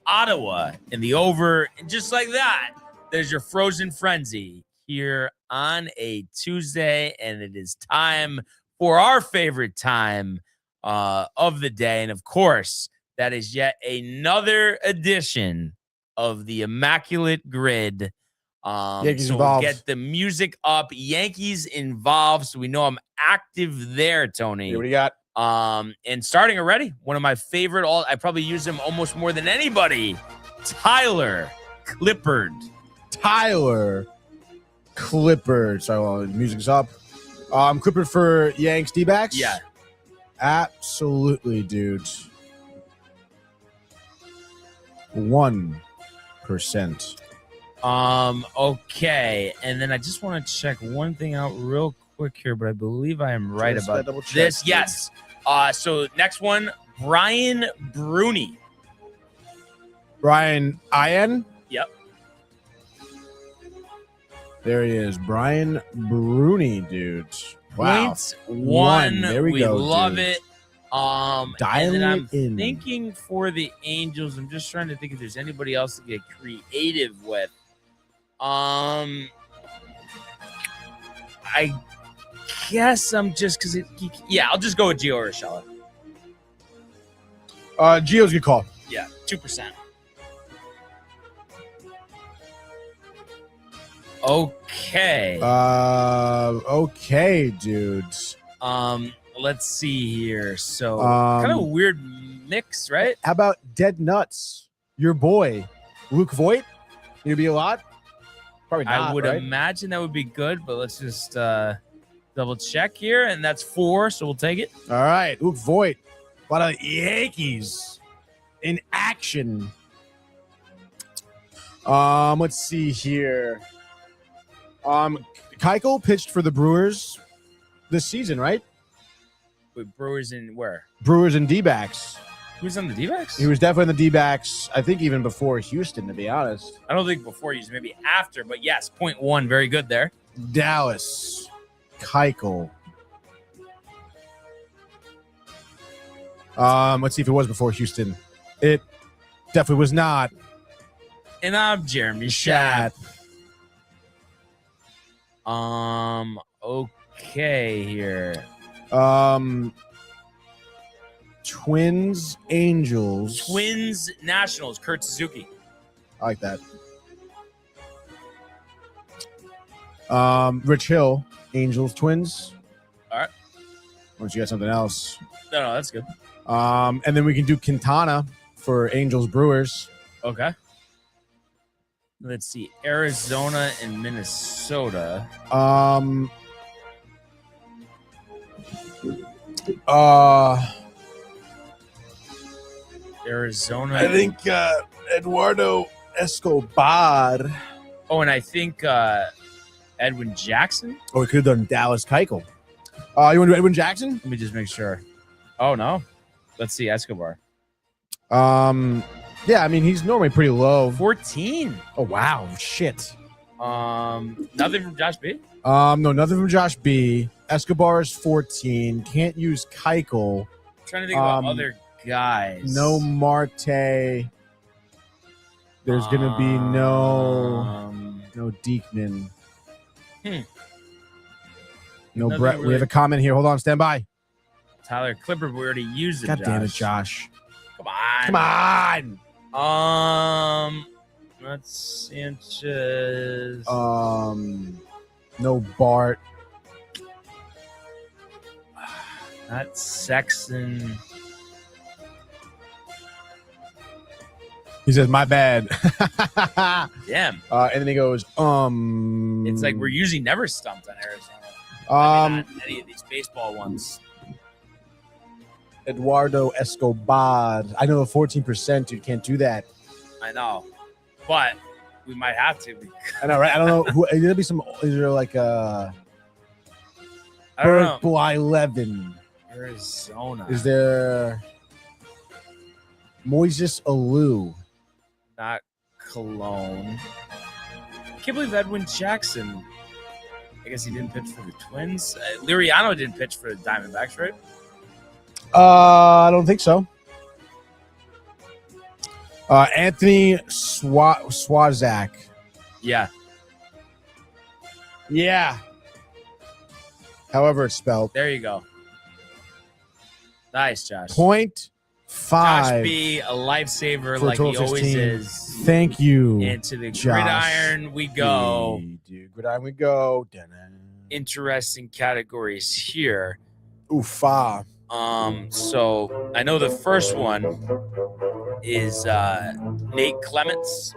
Ottawa in the over. And just like that, there's your frozen frenzy here on a Tuesday. And it is time for our favorite time of the day. And of course, that is yet another edition of the Immaculate Grid. Yankees so involved. We'll get the music up. Yankees involved. So we know I'm active there, Tony. What do you got? And starting already, one of my favorite, I probably use him almost more than anybody, Tyler Clippard. Sorry, well, the music's up. Clippard for Yanks D-backs? Yeah. Absolutely, dude. 1%. Okay. And then I just want to check one thing out real quick here, but I believe I am right Just about double check, this. dude. Yes. So next one, Brian Bruni. Brian Ian? Yep. There he is. Brian Bruni, dude. Wow. Points 1. There we go, love dude. it. And Dialing then I'm it in. thinking for the Angels, I'm just trying to think if there's anybody else to get creative with. I guess I'm just because I'll just go with Gio Urshela. Gio's a good call. Yeah, 2%. Okay. Okay, dudes. Let's see here. So Um, kind of a weird mix, right? How about Dead Nuts? Your boy, Luke Voigt. You'd be a lot? Probably not, I would right? imagine that would be good, but let's just double check here. And that's 4, so we'll take it. All right, Luke Voigt. A lot of Yankees in action. Let's see here. Keuchel pitched for the Brewers this season, right? With Brewers in where? Brewers and D-backs. Who's on the D-backs? He was definitely in the D-backs, I think even before Houston, to be honest. I don't think before he's maybe after, but yes, 0.1, very good there. Dallas. Keuchel. Let's see if it was before Houston. It definitely was not. And I'm Jeremy Shat. Okay here. Twins, Angels. Twins, Nationals, Kurt Suzuki. I like that. Rich Hill, Angels, Twins. All right. Once you got something else. No, that's good. And then we can do Quintana for Angels, Brewers. Okay. Let's see. Arizona and Minnesota. Arizona. I think Eduardo Escobar. Oh, and I think Edwin Jackson. Oh, we could have done Dallas Keuchel. You want to do Edwin Jackson? Let me just make sure. Oh no. Let's see. Escobar. Yeah, I mean he's normally pretty low. 14. Oh wow, shit. Nothing from Josh B. No, nothing from Josh B. Escobar is 14. Can't use Keuchel. I'm trying to think about other guys. No Marte. There's gonna be no Diekman. No Nothing Brett. We really- have a comment here. Hold on, stand by. Tyler Clippard. We already used it. God damn it, Josh. Josh. Come on. Come on. That's Sanchez. No Bart. Not Sexton. He says, "My bad." Damn. And then he goes, It's like we're usually never stumped on Arizona. I mean, not any of these baseball ones. Eduardo Escobar. I know the 14%. You can't do that. I know, but we might have to. I know, right? I don't know who. There'll be some. Is there like I don't know. Bly 11? Arizona. Is there Moises Alou? Not Cologne. I can't believe Edwin Jackson. I guess he didn't pitch for the Twins. Liriano didn't pitch for the Diamondbacks, right? I don't think so. Anthony Swazak. Yeah. Yeah. However it's spelled. There you go. Nice, Josh. 0.5. Josh B, a lifesaver for like he total always 15. is. Thank you. Into the Josh. gridiron we go. Dude, gridiron we go. Interesting categories here. Oofa. So I know the first one is Nate Clements.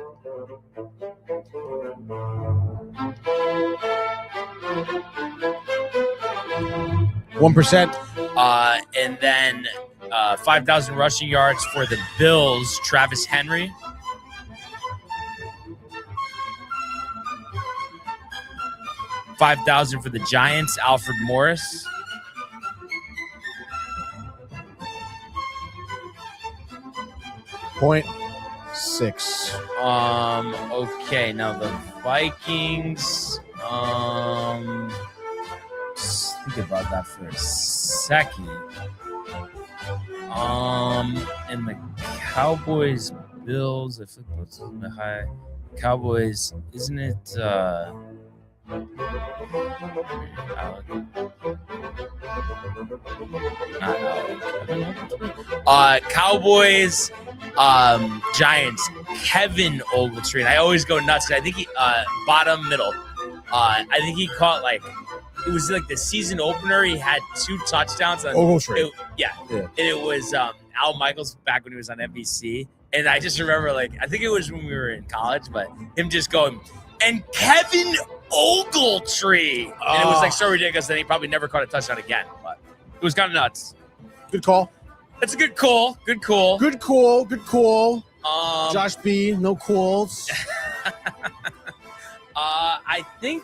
And then 5,000 rushing yards for the Bills, Travis Henry. $5,000 for the Giants, Alfred Morris. .6. Okay, now the Vikings. Just think about that for a second. And the Cowboys, Bills. I think what's in the high Cowboys. Isn't it? Alec? Not Alec. Cowboys, Giants. Kevin Ogletree. And I always go nuts because I think he bottom middle. I think he caught like. It was like the season opener. He had 2 touchdowns. Ogletree. Yeah. And it was Al Michaels back when he was on NBC. And I just remember, like, I think it was when we were in college, but him just going, and Kevin Ogletree. And it was like so ridiculous that he probably never caught a touchdown again. But it was kind of nuts. Good call. That's a good call. Good call. Good call. Good call. Josh B, no calls. I think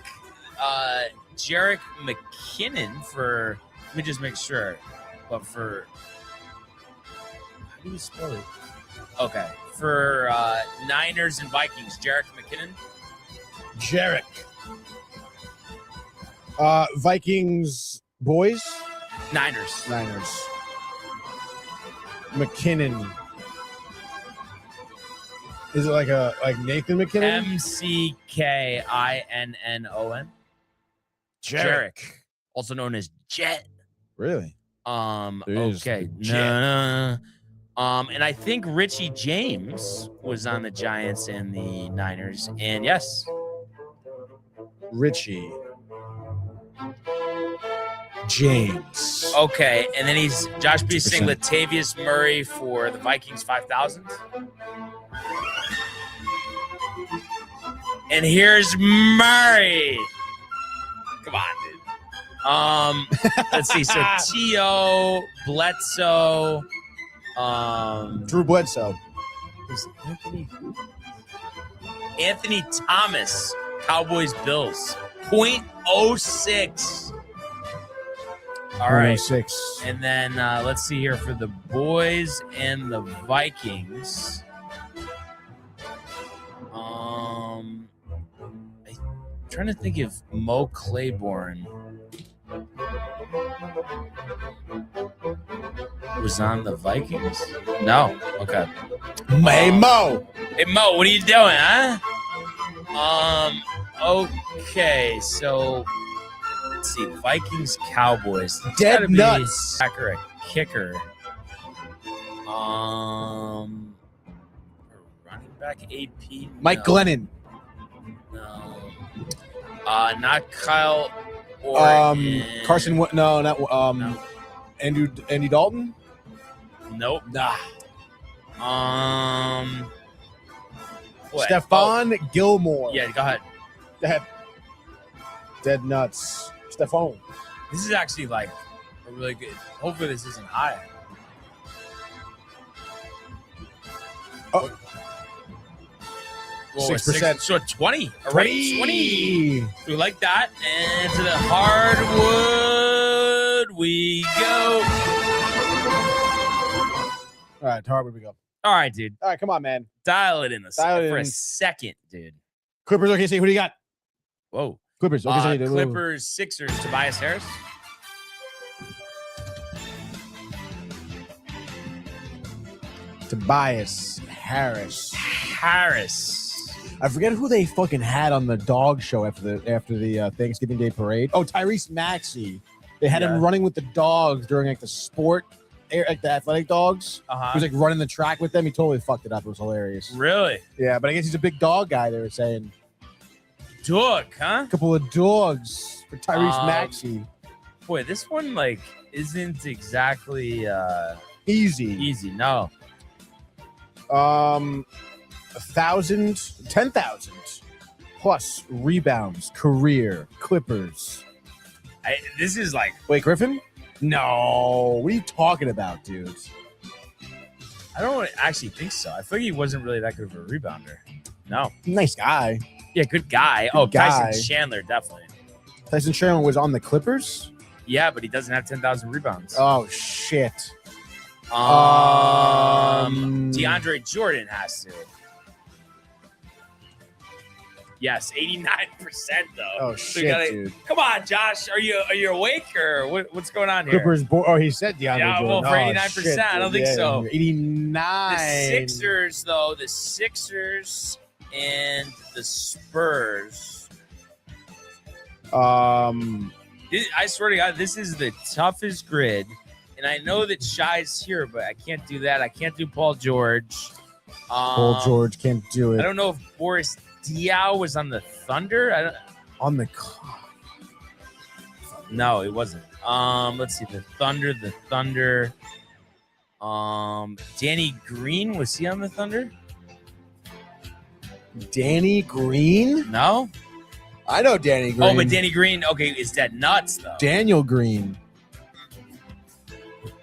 Jerick McKinnon for, let me just make sure, but for, how do you spell it? Okay, for Niners and Vikings, Jerick McKinnon. Jerick. Vikings boys. Niners. McKinnon. Is it like Nathan McKinnon? McKinnon. Jerick, also known as Jet. Really? Okay. No. And I think Richie James was on the Giants and the Niners. And yes. Richie James. Okay. And then he's Josh B. saying Latavius Murray for the Vikings 5,000. And here's Murray. Come on, dude. Let's see. So T.O., Bledsoe. Drew Bledsoe. Anthony Thomas, Cowboys Bills, 0.06. All right. 0.06. And then let's see here for the boys and the Vikings. I'm trying to think if Mo Claiborne was on the Vikings? No. Okay. Hey, Mo. Hey, Mo, what are you doing, huh? Okay, so let's see. Vikings, Cowboys. It's Dead gotta be nuts. A backer, a kicker. Running back, AP. Mike Glennon. No. Not Kyle or Carson. No, not no. Andy Dalton. Nope. Nah. What? Stephon Gilmore. Yeah, go ahead. Dead nuts. Stephon. This is actually like a really good. Hopefully, this isn't high. Oh. Whoa, 6%. So 20. All right, 20. We like that. And to the hardwood we go. All right, to hardwood we go. All right, dude. All right, come on, man. Dial it in for in. a second, dude. Clippers, OKC. Who do you got? Whoa. Clippers, OKC. Clippers, Sixers, Tobias Harris. Tobias Harris. I forget who they fucking had on the dog show after the Thanksgiving Day parade. Oh, Tyrese Maxey. They had him running with the dogs during like the sport, like the athletic dogs. He was like running the track with them. He totally fucked it up. It was hilarious. Really? Yeah, but I guess he's a big dog guy. They were saying. Dog, huh? A couple of dogs for Tyrese Maxey. Boy, this one like isn't exactly easy. No. 10,000 plus rebounds career Clippers. This is like Blake Griffin? No. What are you talking about, dude? I don't actually think so. I think he wasn't really that good of a rebounder. No. Nice guy. Yeah, good guy. Tyson Chandler, definitely. Tyson Chandler was on the Clippers? Yeah, but he doesn't have 10,000 rebounds. Oh, shit. DeAndre Jordan has to. Yes, 89% though. Oh So shit, dude. Come on, Josh. Are you awake or what's going on here? Clippers. He said DeAndre Yeah, Jordan. well, for 89%, shit, I don't dude. think so. 89. The Sixers, though, the and the Spurs. I I swear to God, this is the toughest grid. And I know that Shy's here, but I can't do that. I can't do Paul George. Paul George can't do it. I don't know if Boris Diaw was on the Thunder. On the No, it wasn't. Let's see. The Thunder. Danny Green, was he on the Thunder? Danny Green? No. I know Danny Green. Oh, but Danny Green. Okay, is that nuts though? Daniel Green.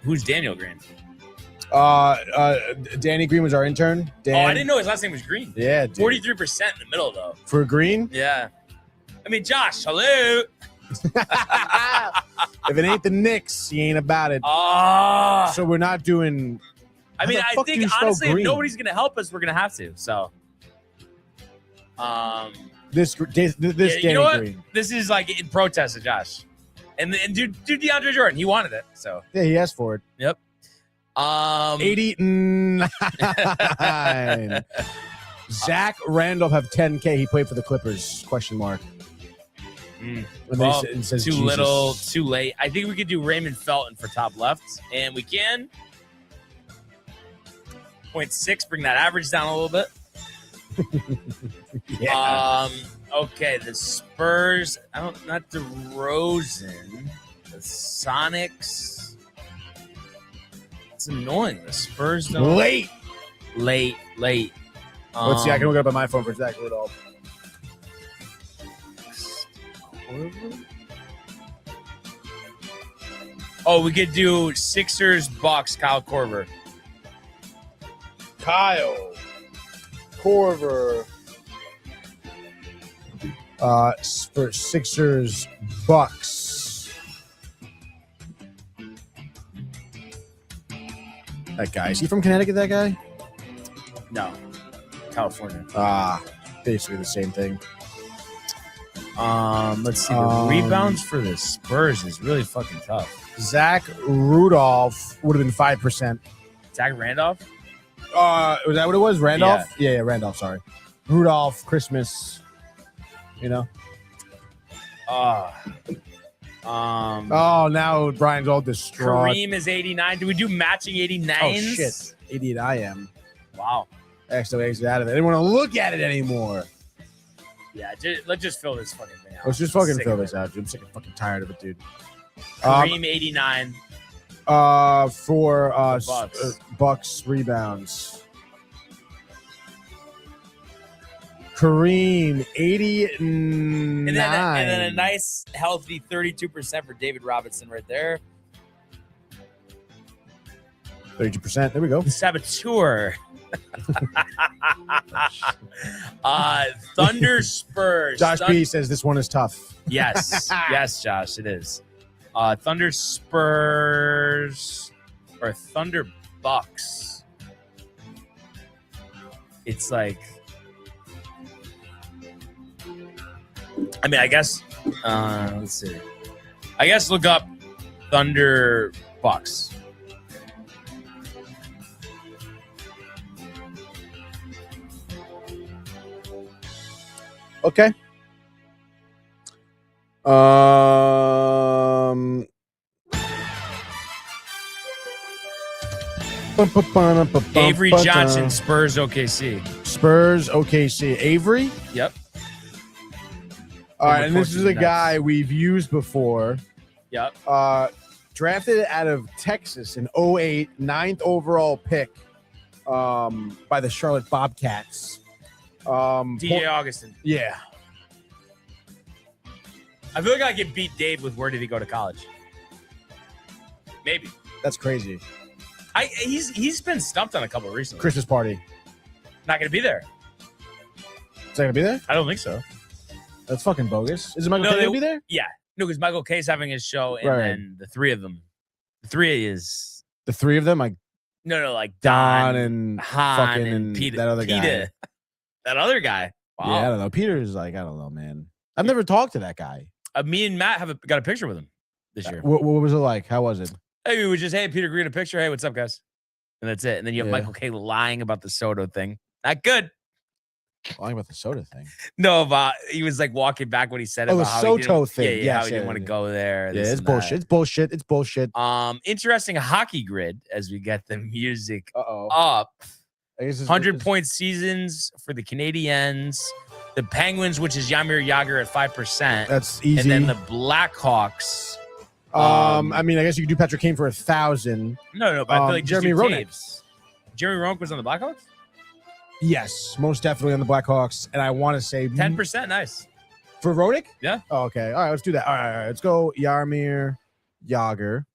Who's Daniel Green? Danny Green was our intern. Dan. Oh, I didn't know his last name was Green. Yeah, dude. 43% in the middle though. For Green? Yeah. I mean, Josh, hello. If it ain't the Knicks, he ain't about it. So we're not doing. I mean, I think honestly, if nobody's gonna help us, we're gonna have to. So, this Danny you know what? Green. This is like in protest of Josh, and do DeAndre Jordan. He wanted it, so Yeah, he asked for it. yep. 89. Zach Randolph have 10K. He played for the Clippers? Question mark. And Well, it says too Jesus. little, too late. I think we could do Raymond Felton for top left, and we can. 0.6, bring that average down a little bit. Yeah. Okay, the Spurs. Not DeRozan. The Sonics. It's annoying. The Spurs don't. Late. Late. Let's see. I can look it up on my phone for Zach Randolph. Oh, we could do Sixers, Bucks, Kyle Korver. Kyle Korver. For Sixers, Bucks. That guy. Is he from Connecticut, that guy? No, California. Basically the same thing. Let's see. The rebounds for the Spurs is really fucking tough. Zach Rudolph would have been 5%. Zach Randolph? Was that what it was? Randolph? Yeah, Randolph, sorry. Rudolph, Christmas. You know? Oh, now Brian's all distraught. Kareem is 89. Do we do matching 89s? Oh, shit. Idiot I am. Wow. Actually, exit out of it. I didn't want to look at it anymore. Yeah, let's just fill this fucking thing out. Let's just fucking fill this out, dude. I'm sick and fucking tired of it, dude. Kareem 89. For Bucks. Bucks rebounds. Kareem 89. And then a nice, healthy 32% for David Robinson right there. 32%. There we go. Saboteur. Thunder Spurs. Josh B says this one is tough. Yes. Yes, Josh, it is. Thunder Spurs or Thunder Bucks. It's like, I mean, I guess, let's see. I guess look up Thunder Bucks. Okay. Avery Johnson, Spurs, OKC. Spurs, OKC. Avery? Yep. All right, and this coaching is a the Nets. guy we've used before. Yep. Drafted out of Texas in 2008, 9th overall pick by the Charlotte Bobcats. DJ Augustin. Yeah. I feel like I could beat Dave with where did he go to college? Maybe. That's crazy. He's been stumped on a couple recently. Christmas party. Not going to be there. Is that going to be there? I don't think so. That's fucking bogus. Is it Michael No, K they- going to be there? Yeah. No, because Michael K's having his show, and Right. then the three of them. The three is The three of them? Like no, like Don Don and Han fucking and Peter, that other guy. Peter. That other guy. Wow. Yeah, I don't know. Peter's like, I don't know, man. I've never talked to that guy. Me and Matt got a picture with him this year. What was it like? How was it? Hey, we were just, hey, Peter Green, a picture. Hey, what's up, guys? And that's it. And then you have Michael K lying about the Soto thing. Not good. Lying about the soda thing. No, he was like walking back when he said Oh, about the how Soto thing. Yeah, how he Yes, didn't want to yeah. go there. Yeah, it's bullshit. It's bullshit. It's bullshit. Interesting hockey grid as we get the music Uh-oh. up. I guess 100-point seasons for the Canadiens. The Penguins, which is Jaromir Jagr at 5%. That's easy. And then the Blackhawks. I mean, I guess you could do Patrick Kane for 1,000. No, but I feel like just Jeremy do Roenick. Taves. Jeremy Roenick was on the Blackhawks? Yes, most definitely on the Blackhawks. And I want to say 10%, nice. for Roenick? Yeah. Oh, okay. All right, let's do that. All right. Let's go Jaromir Jagr.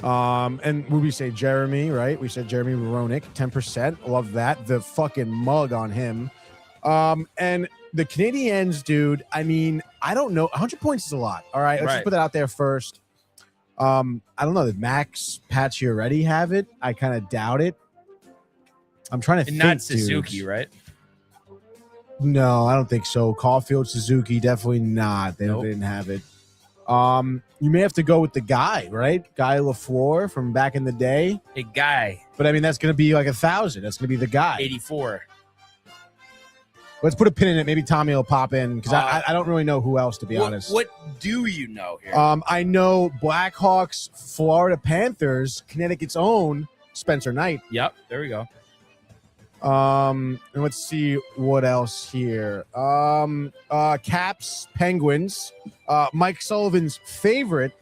And would we say Jeremy, right? We said Jeremy Roenick, 10%. Love that. The fucking mug on him. And the Canadiens, dude, I mean, I don't know. 100 points is a lot. All right. Let's just put that out there first. I don't know. Did Max Pacioretty have it? I kind of doubt it. I'm trying to think. Not Suzuki, dude. right? No, I don't think so. Caulfield, Suzuki, definitely not. They didn't have it. You may have to go with the guy, right? Guy Lafleur from back in the day. A guy. But I mean, that's going to be like 1,000. That's going to be the guy. 84. Let's put a pin in it. Maybe Tommy will pop in because I don't really know who else, to be honest. What do you know here? I know Blackhawks, Florida Panthers, Connecticut's own Spencer Knight. Yep, there we go. And let's see what else here. Caps, Penguins. Mike Sullivan's favorite,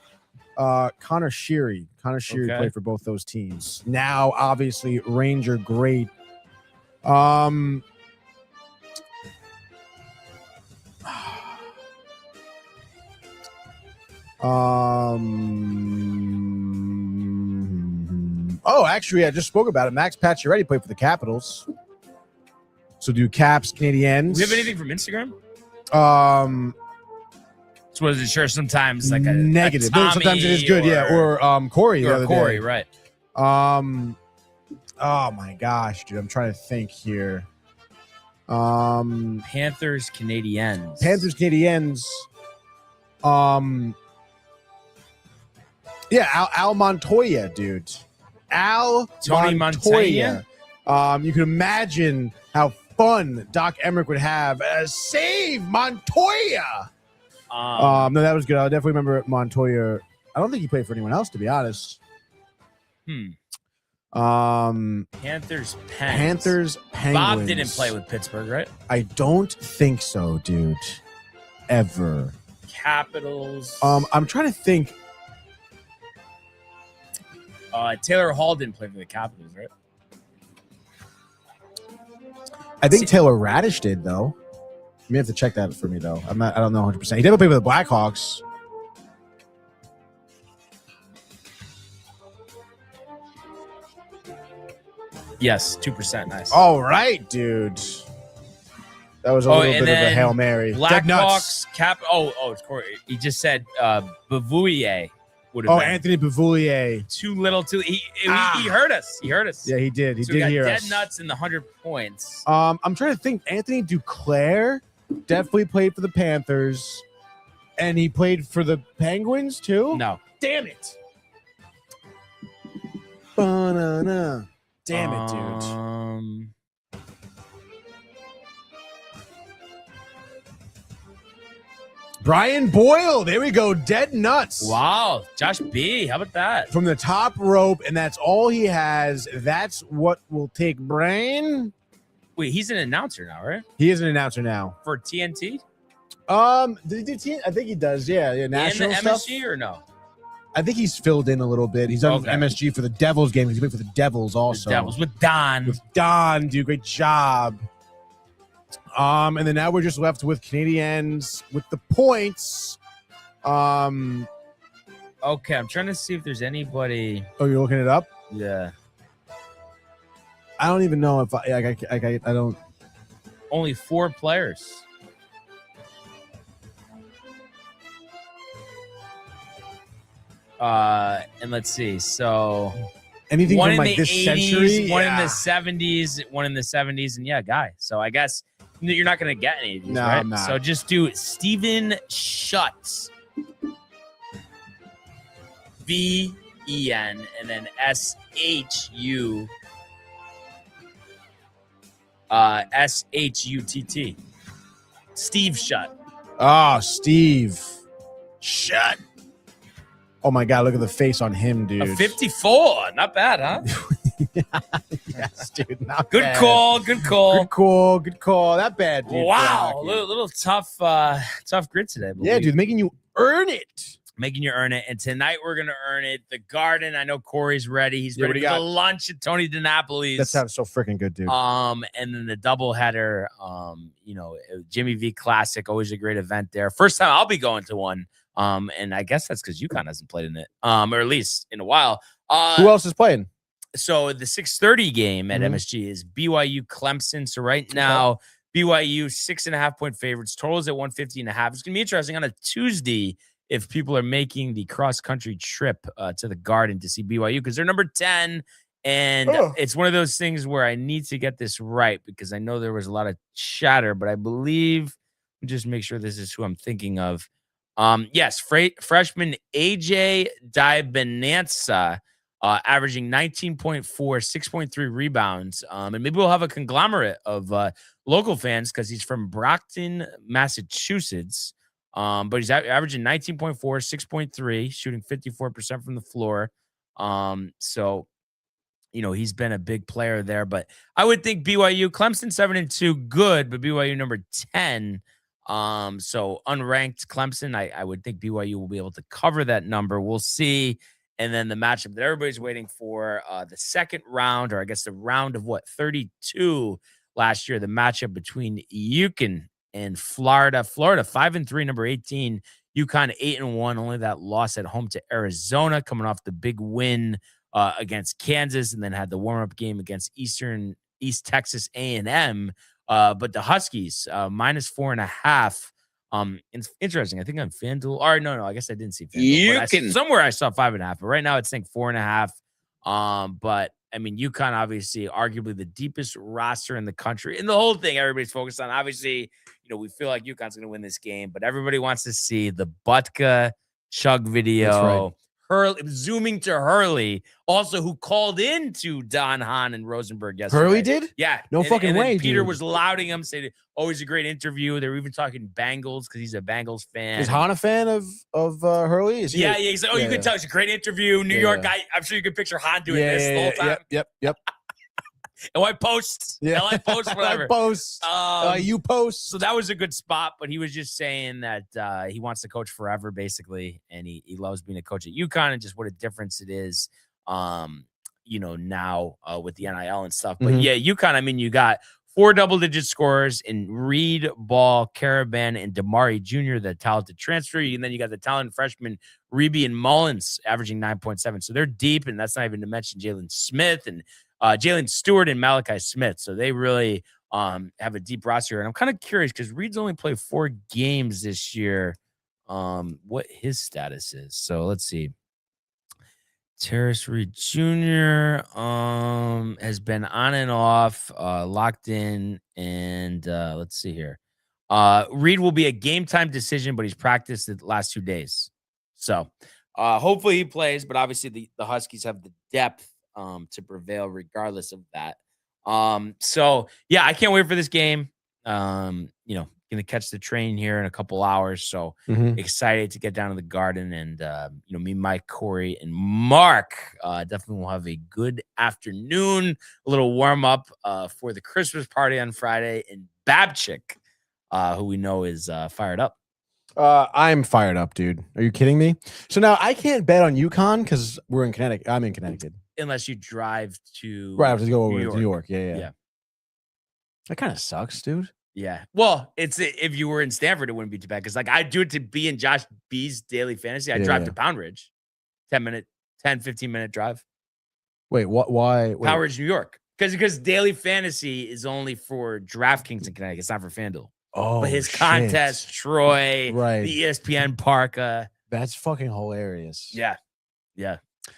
Connor Sheary. Connor Sheary played for both those teams. Now, obviously, Ranger great. Oh, actually, I just spoke about it. Max Pacioretty played for the Capitals. So do Caps, Canadiens. Do you have anything from Instagram? So was it sure sometimes like a negative? A Tommy sometimes it is good, or Corey. Or Corey, right? Oh my gosh, dude, I'm trying to think here. Panthers, Canadiens. Yeah, Al Montoya, dude. Tony Montoya. You can imagine how fun Doc Emmerich would have. Save Montoya. No, that was good. I definitely remember Montoya. I don't think he played for anyone else, to be honest. Panthers, Penguins. Bob didn't play with Pittsburgh, right? I don't think so, dude. Ever. Capitals. I'm trying to think. Taylor Hall didn't play for the Capitals, right? I think Taylor Radish did, though. You may have to check that for me, though. I don't know 100%. He definitely played for the Blackhawks. Yes, 2%. Nice. All right, dude. That was a little bit of a Hail Mary. Dead nuts. Blackhawks, it's Corey. He just said Bavouillet would have been. Anthony Bavouillet. Too little, he heard us. He heard us. Yeah, he did. He so did we hear got us. Dead nuts in the 100 points. I'm trying to think. Anthony Duclair definitely played for the Panthers. And he played for the Penguins, too? No. Damn it. Banana. Damn it, dude. Brian Boyle. There we go. Dead nuts. Wow. Josh B. How about that? From the top rope, and that's all he has. That's what will take Brian. Wait, he's an announcer now, right? He is an announcer now. For TNT? I think he does. Yeah, national in the stuff. MSG or no? I think he's filled in a little bit. He's on MSG for the Devils game. He's played for the Devils also. The Devils with Don. Dude, great job. And then now we're just left with Canadiens with the points. Okay, I'm trying to see if there's anybody. Oh, you're looking it up? Yeah. I don't even know if I don't. Only 4 players. And let's see. So anything one from in like the this 80s, century, one in the 70s, one in the 70s, and guy. So I guess You're not going to get any of these, No, right? I'm not. So just do Steven Schutz. VEN and then SHU. SHUTT. Steve Shutt. Oh, Steve. Shutt. Oh my God, look at the face on him, dude. A 54. Not bad, huh? Yes, dude. Not Good bad. call. Good call. Good call. Good call. That bad, dude. Wow. Yeah, Little tough grid today. But yeah, dude, making you earn it. Making you earn it. And tonight we're going to earn it. The Garden. I know Corey's ready. He's Yeah, what ready do for you the got? lunch at Tony DiNapoli's. That sounds so freaking good, dude. And then the doubleheader, Jimmy V Classic, always a great event there. First time I'll be going to one. And I guess that's because UConn hasn't played in it, or at least in a while. Who else is playing? So the 6:30 game at MSG is BYU Clemson. So right now, BYU 6.5 point favorites. Totals at 150.5. It's gonna be interesting on a Tuesday if people are making the cross country trip to the Garden to see BYU because they're number 10. And it's one of those things where I need to get this right because I know there was a lot of chatter, but I believe just make sure this is who I'm thinking of. Yes, freshman AJ Dibenanza, averaging 19.4, 6.3 rebounds. And maybe we'll have a conglomerate of local fans because he's from Brockton, Massachusetts. But he's averaging 19.4, 6.3, shooting 54% from the floor. So, he's been a big player there. But I would think BYU, Clemson 7-2, good, but BYU number 10. So unranked Clemson, I would think BYU will be able to cover that number. We'll see. And then the matchup that everybody's waiting for, the second round, or I guess the round of 32 last year, the matchup between UConn and Florida. Florida 5-3, number 18. UConn 8-1, only that loss at home to Arizona, coming off the big win against Kansas, and then had the warm-up game against East Texas A&M. But the Huskies, -4.5. It's interesting. I think on FanDuel. Or no, I guess I didn't see FanDuel. Somewhere I saw 5.5, but right now it's saying 4.5. But I mean, UConn obviously arguably the deepest roster in the country. And the whole thing everybody's focused on. Obviously, we feel like UConn's going to win this game, but everybody wants to see the Buttka chug video. That's right. Hurley, zooming to Hurley, also who called in to Don Hahn and Rosenberg yesterday. Hurley did? Yeah. No fucking way, Peter dude. was lauding him, saying, always a great interview. They were even talking Bengals because he's a Bengals fan. Is Hahn a fan of Hurley? Is he? Yeah. He's like, you could tell it's a great interview. New York guy. I'm sure you could picture Hahn doing this the whole time. Yep. LA Post. Yeah. LA Post, whatever. LA Post. You post. So that was a good spot, but he was just saying that he wants to coach forever, basically, and he loves being a coach at UConn and just what a difference it is, now with the NIL and stuff. But yeah, UConn, I mean, you got 4 double-digit scorers in Reed, Ball, Caravan, and Damari Jr., the talented transfer. And then you got the talented freshman Reeby and Mullins averaging 9.7. So they're deep, and that's not even to mention Jalen Smith and Jalen Stewart and Malachi Smith. So they really have a deep roster. And I'm kind of curious because Reed's only played 4 games this year, what his status is. So let's see. Terrace Reed Jr. Has been on and off, locked in. And let's see here. Reed will be a game time decision, but he's practiced the last 2 days. So hopefully he plays, but obviously the Huskies have the depth to prevail regardless of that. So yeah, I can't wait for this game. Gonna catch the train here in a couple hours. So excited to get down to the Garden and me, Mike, Corey, and Mark definitely will have a good afternoon, a little warm up for the Christmas party on Friday, and Babchick, who we know is fired up. I'm fired up, dude. Are you kidding me? So now I can't bet on UConn because we're in Connecticut. I'm in Connecticut. Unless you drive to Right, I have to go over New to New York. Yeah. Yeah. That kind of sucks, dude. Yeah. Well, if you were in Stanford, it wouldn't be too bad. Because I do it to be in Josh B's daily fantasy. I drive to Pound Ridge. 15-minute drive. Wait, what? Why? Wait. Pound Ridge, New York. Because daily fantasy is only for DraftKings in Connecticut. It's not for FanDuel. Oh, but his shit. contest, Troy, right? The ESPN Parka. That's fucking hilarious. Yeah.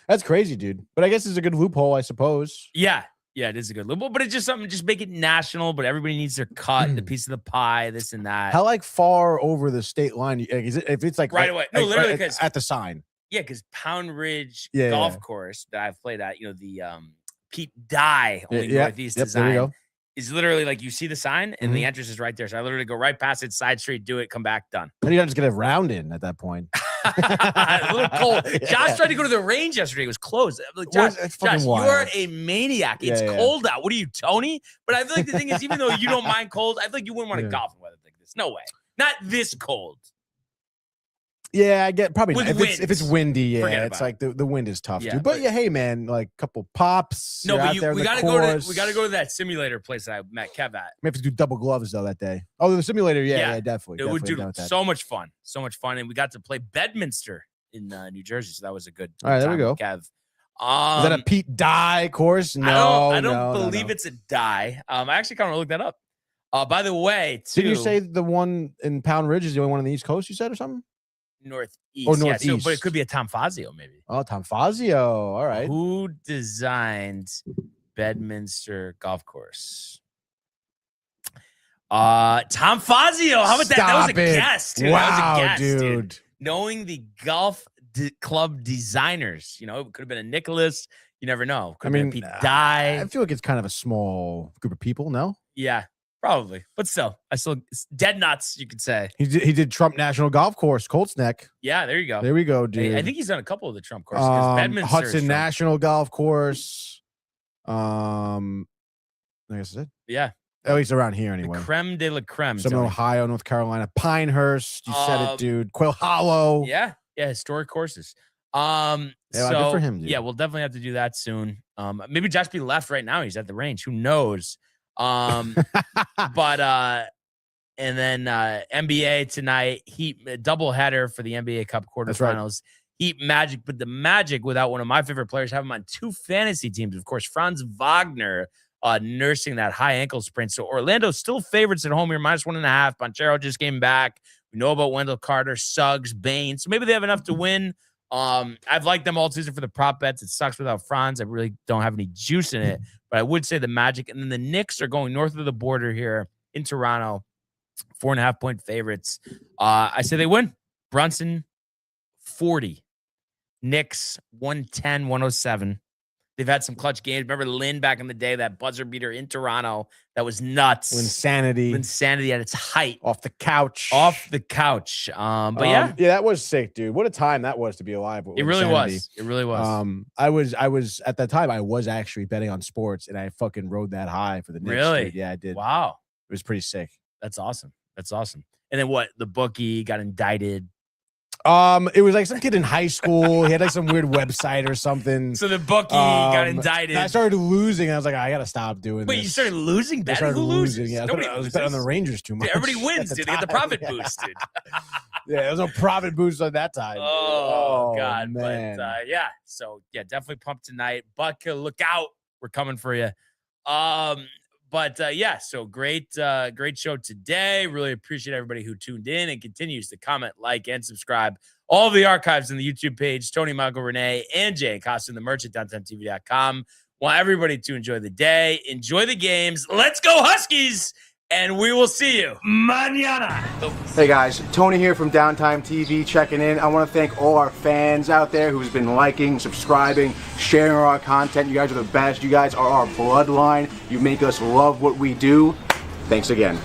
That's crazy, dude. But I guess it's a good loophole, I suppose. Yeah. Yeah, it is a good look. But it's just something, just make it national, but everybody needs their cut, the piece of the pie, this and that. How like far over the state line is it, if it's like right away? No, like, literally, right because at the sign. Yeah, because Pound Ridge Golf Course that I've played at, the Pete Dye, only Northeast design, is literally like you see the sign and the entrance is right there. So I literally go right past it, side street, do it, come back, done. And you don't just get a round in at that point. A little cold. Josh tried to go to the range yesterday. It was closed. I'm like, Josh, you're a maniac. It's cold out. What are you, Tony? But I feel like the thing is, even though you don't mind cold, I feel like you wouldn't want to golf in weather like this. No way. Not this cold. Yeah, I get probably With not. If it's windy, it's like the wind is tough, dude. But hey, man, like a couple pops. No, but we gotta go to that simulator place that I met Kev at. We have to do double gloves though that day. Oh, the simulator, definitely. It would do so much fun, and we got to play Bedminster in New Jersey, so that was a good. All right, there we go. Kev. Is that a Pete Dye course? No, I don't believe it's a Dye. I actually kind of looked that up. By the way, didn't you say the one in Pound Ridge is the only one on the East Coast? You said or something? Northeast. Or Northeast. Yeah, but it could be a Tom Fazio, maybe. Oh, Tom Fazio. All right. Who designed Bedminster Golf Course? Tom Fazio. How about that? That was a guess, dude. Wow, that was a guess, dude. Knowing the golf club designers, it could have been a Nicholas. You never know. Could have been Pete Dye. I feel like it's kind of a small group of people, no? Yeah. Probably, but still, it's dead nuts, you could say. He did Trump National Golf Course, Colts Neck. Yeah, there you go. There we go, dude. I think he's done a couple of the Trump courses. Hudson National Golf Course. I guess that's it. Yeah. At least around here, anyway. The creme de la creme. Some in Ohio, North Carolina, Pinehurst. You said it, dude. Quail Hollow. Yeah, historic courses. Good for him, dude. Yeah, we'll definitely have to do that soon. Maybe Josh B left right now. He's at the range. Who knows? And then NBA tonight, Heat doubleheader for the NBA Cup quarterfinals. Heat Magic, but the Magic without one of my favorite players, have him on 2 fantasy teams. Of course, Franz Wagner nursing that high ankle sprain. So Orlando still favorites at home here, -1.5. Banchero just came back. We know about Wendell Carter, Suggs, Bain. So maybe they have enough to win. I've liked them all season for the prop bets. It sucks without Franz. I really don't have any juice in it, but I would say the Magic. And then the Knicks are going north of the border here in Toronto, 4.5-point favorites. I say they win. Brunson, 40. Knicks, 110, 107. They've had some clutch games. Remember Lynn back in the day, that buzzer beater in Toronto? That was nuts. Insanity at its height. Off the couch. But yeah, that was sick, dude. What a time that was to be alive. It really was. I was at that time. I was actually betting on sports, and I fucking rode that high for the Knicks. Really? Dude. Yeah, I did. Wow, it was pretty sick. That's awesome. And then what? The bookie got indicted. It was like some kid in high school. He had like some weird website or something. So the bookie got indicted. I started losing. And I was like, I gotta stop doing this. Wait, you started losing? Betting? Who loses? Yeah, I was betting on the Rangers too much. Everybody wins, dude. They get the profit boost, dude. Yeah, there was no profit boost on that time. Oh God, man. But so definitely pumped tonight. Buck, look out, we're coming for you. So great show today. Really appreciate everybody who tuned in and continues to comment, like, and subscribe. All of the archives on the YouTube page, Tony, Michael, Renee, and Jay Costa, the merch at DowntimeTV.com. Want everybody to enjoy the day, enjoy the games. Let's go Huskies, and we will see you mañana. Hey guys, Tony here from Downtime TV checking in. I want to thank all our fans out there who's been liking, subscribing, sharing our content. You guys are the best. You guys are our bloodline. You make us love what we do. Thanks again.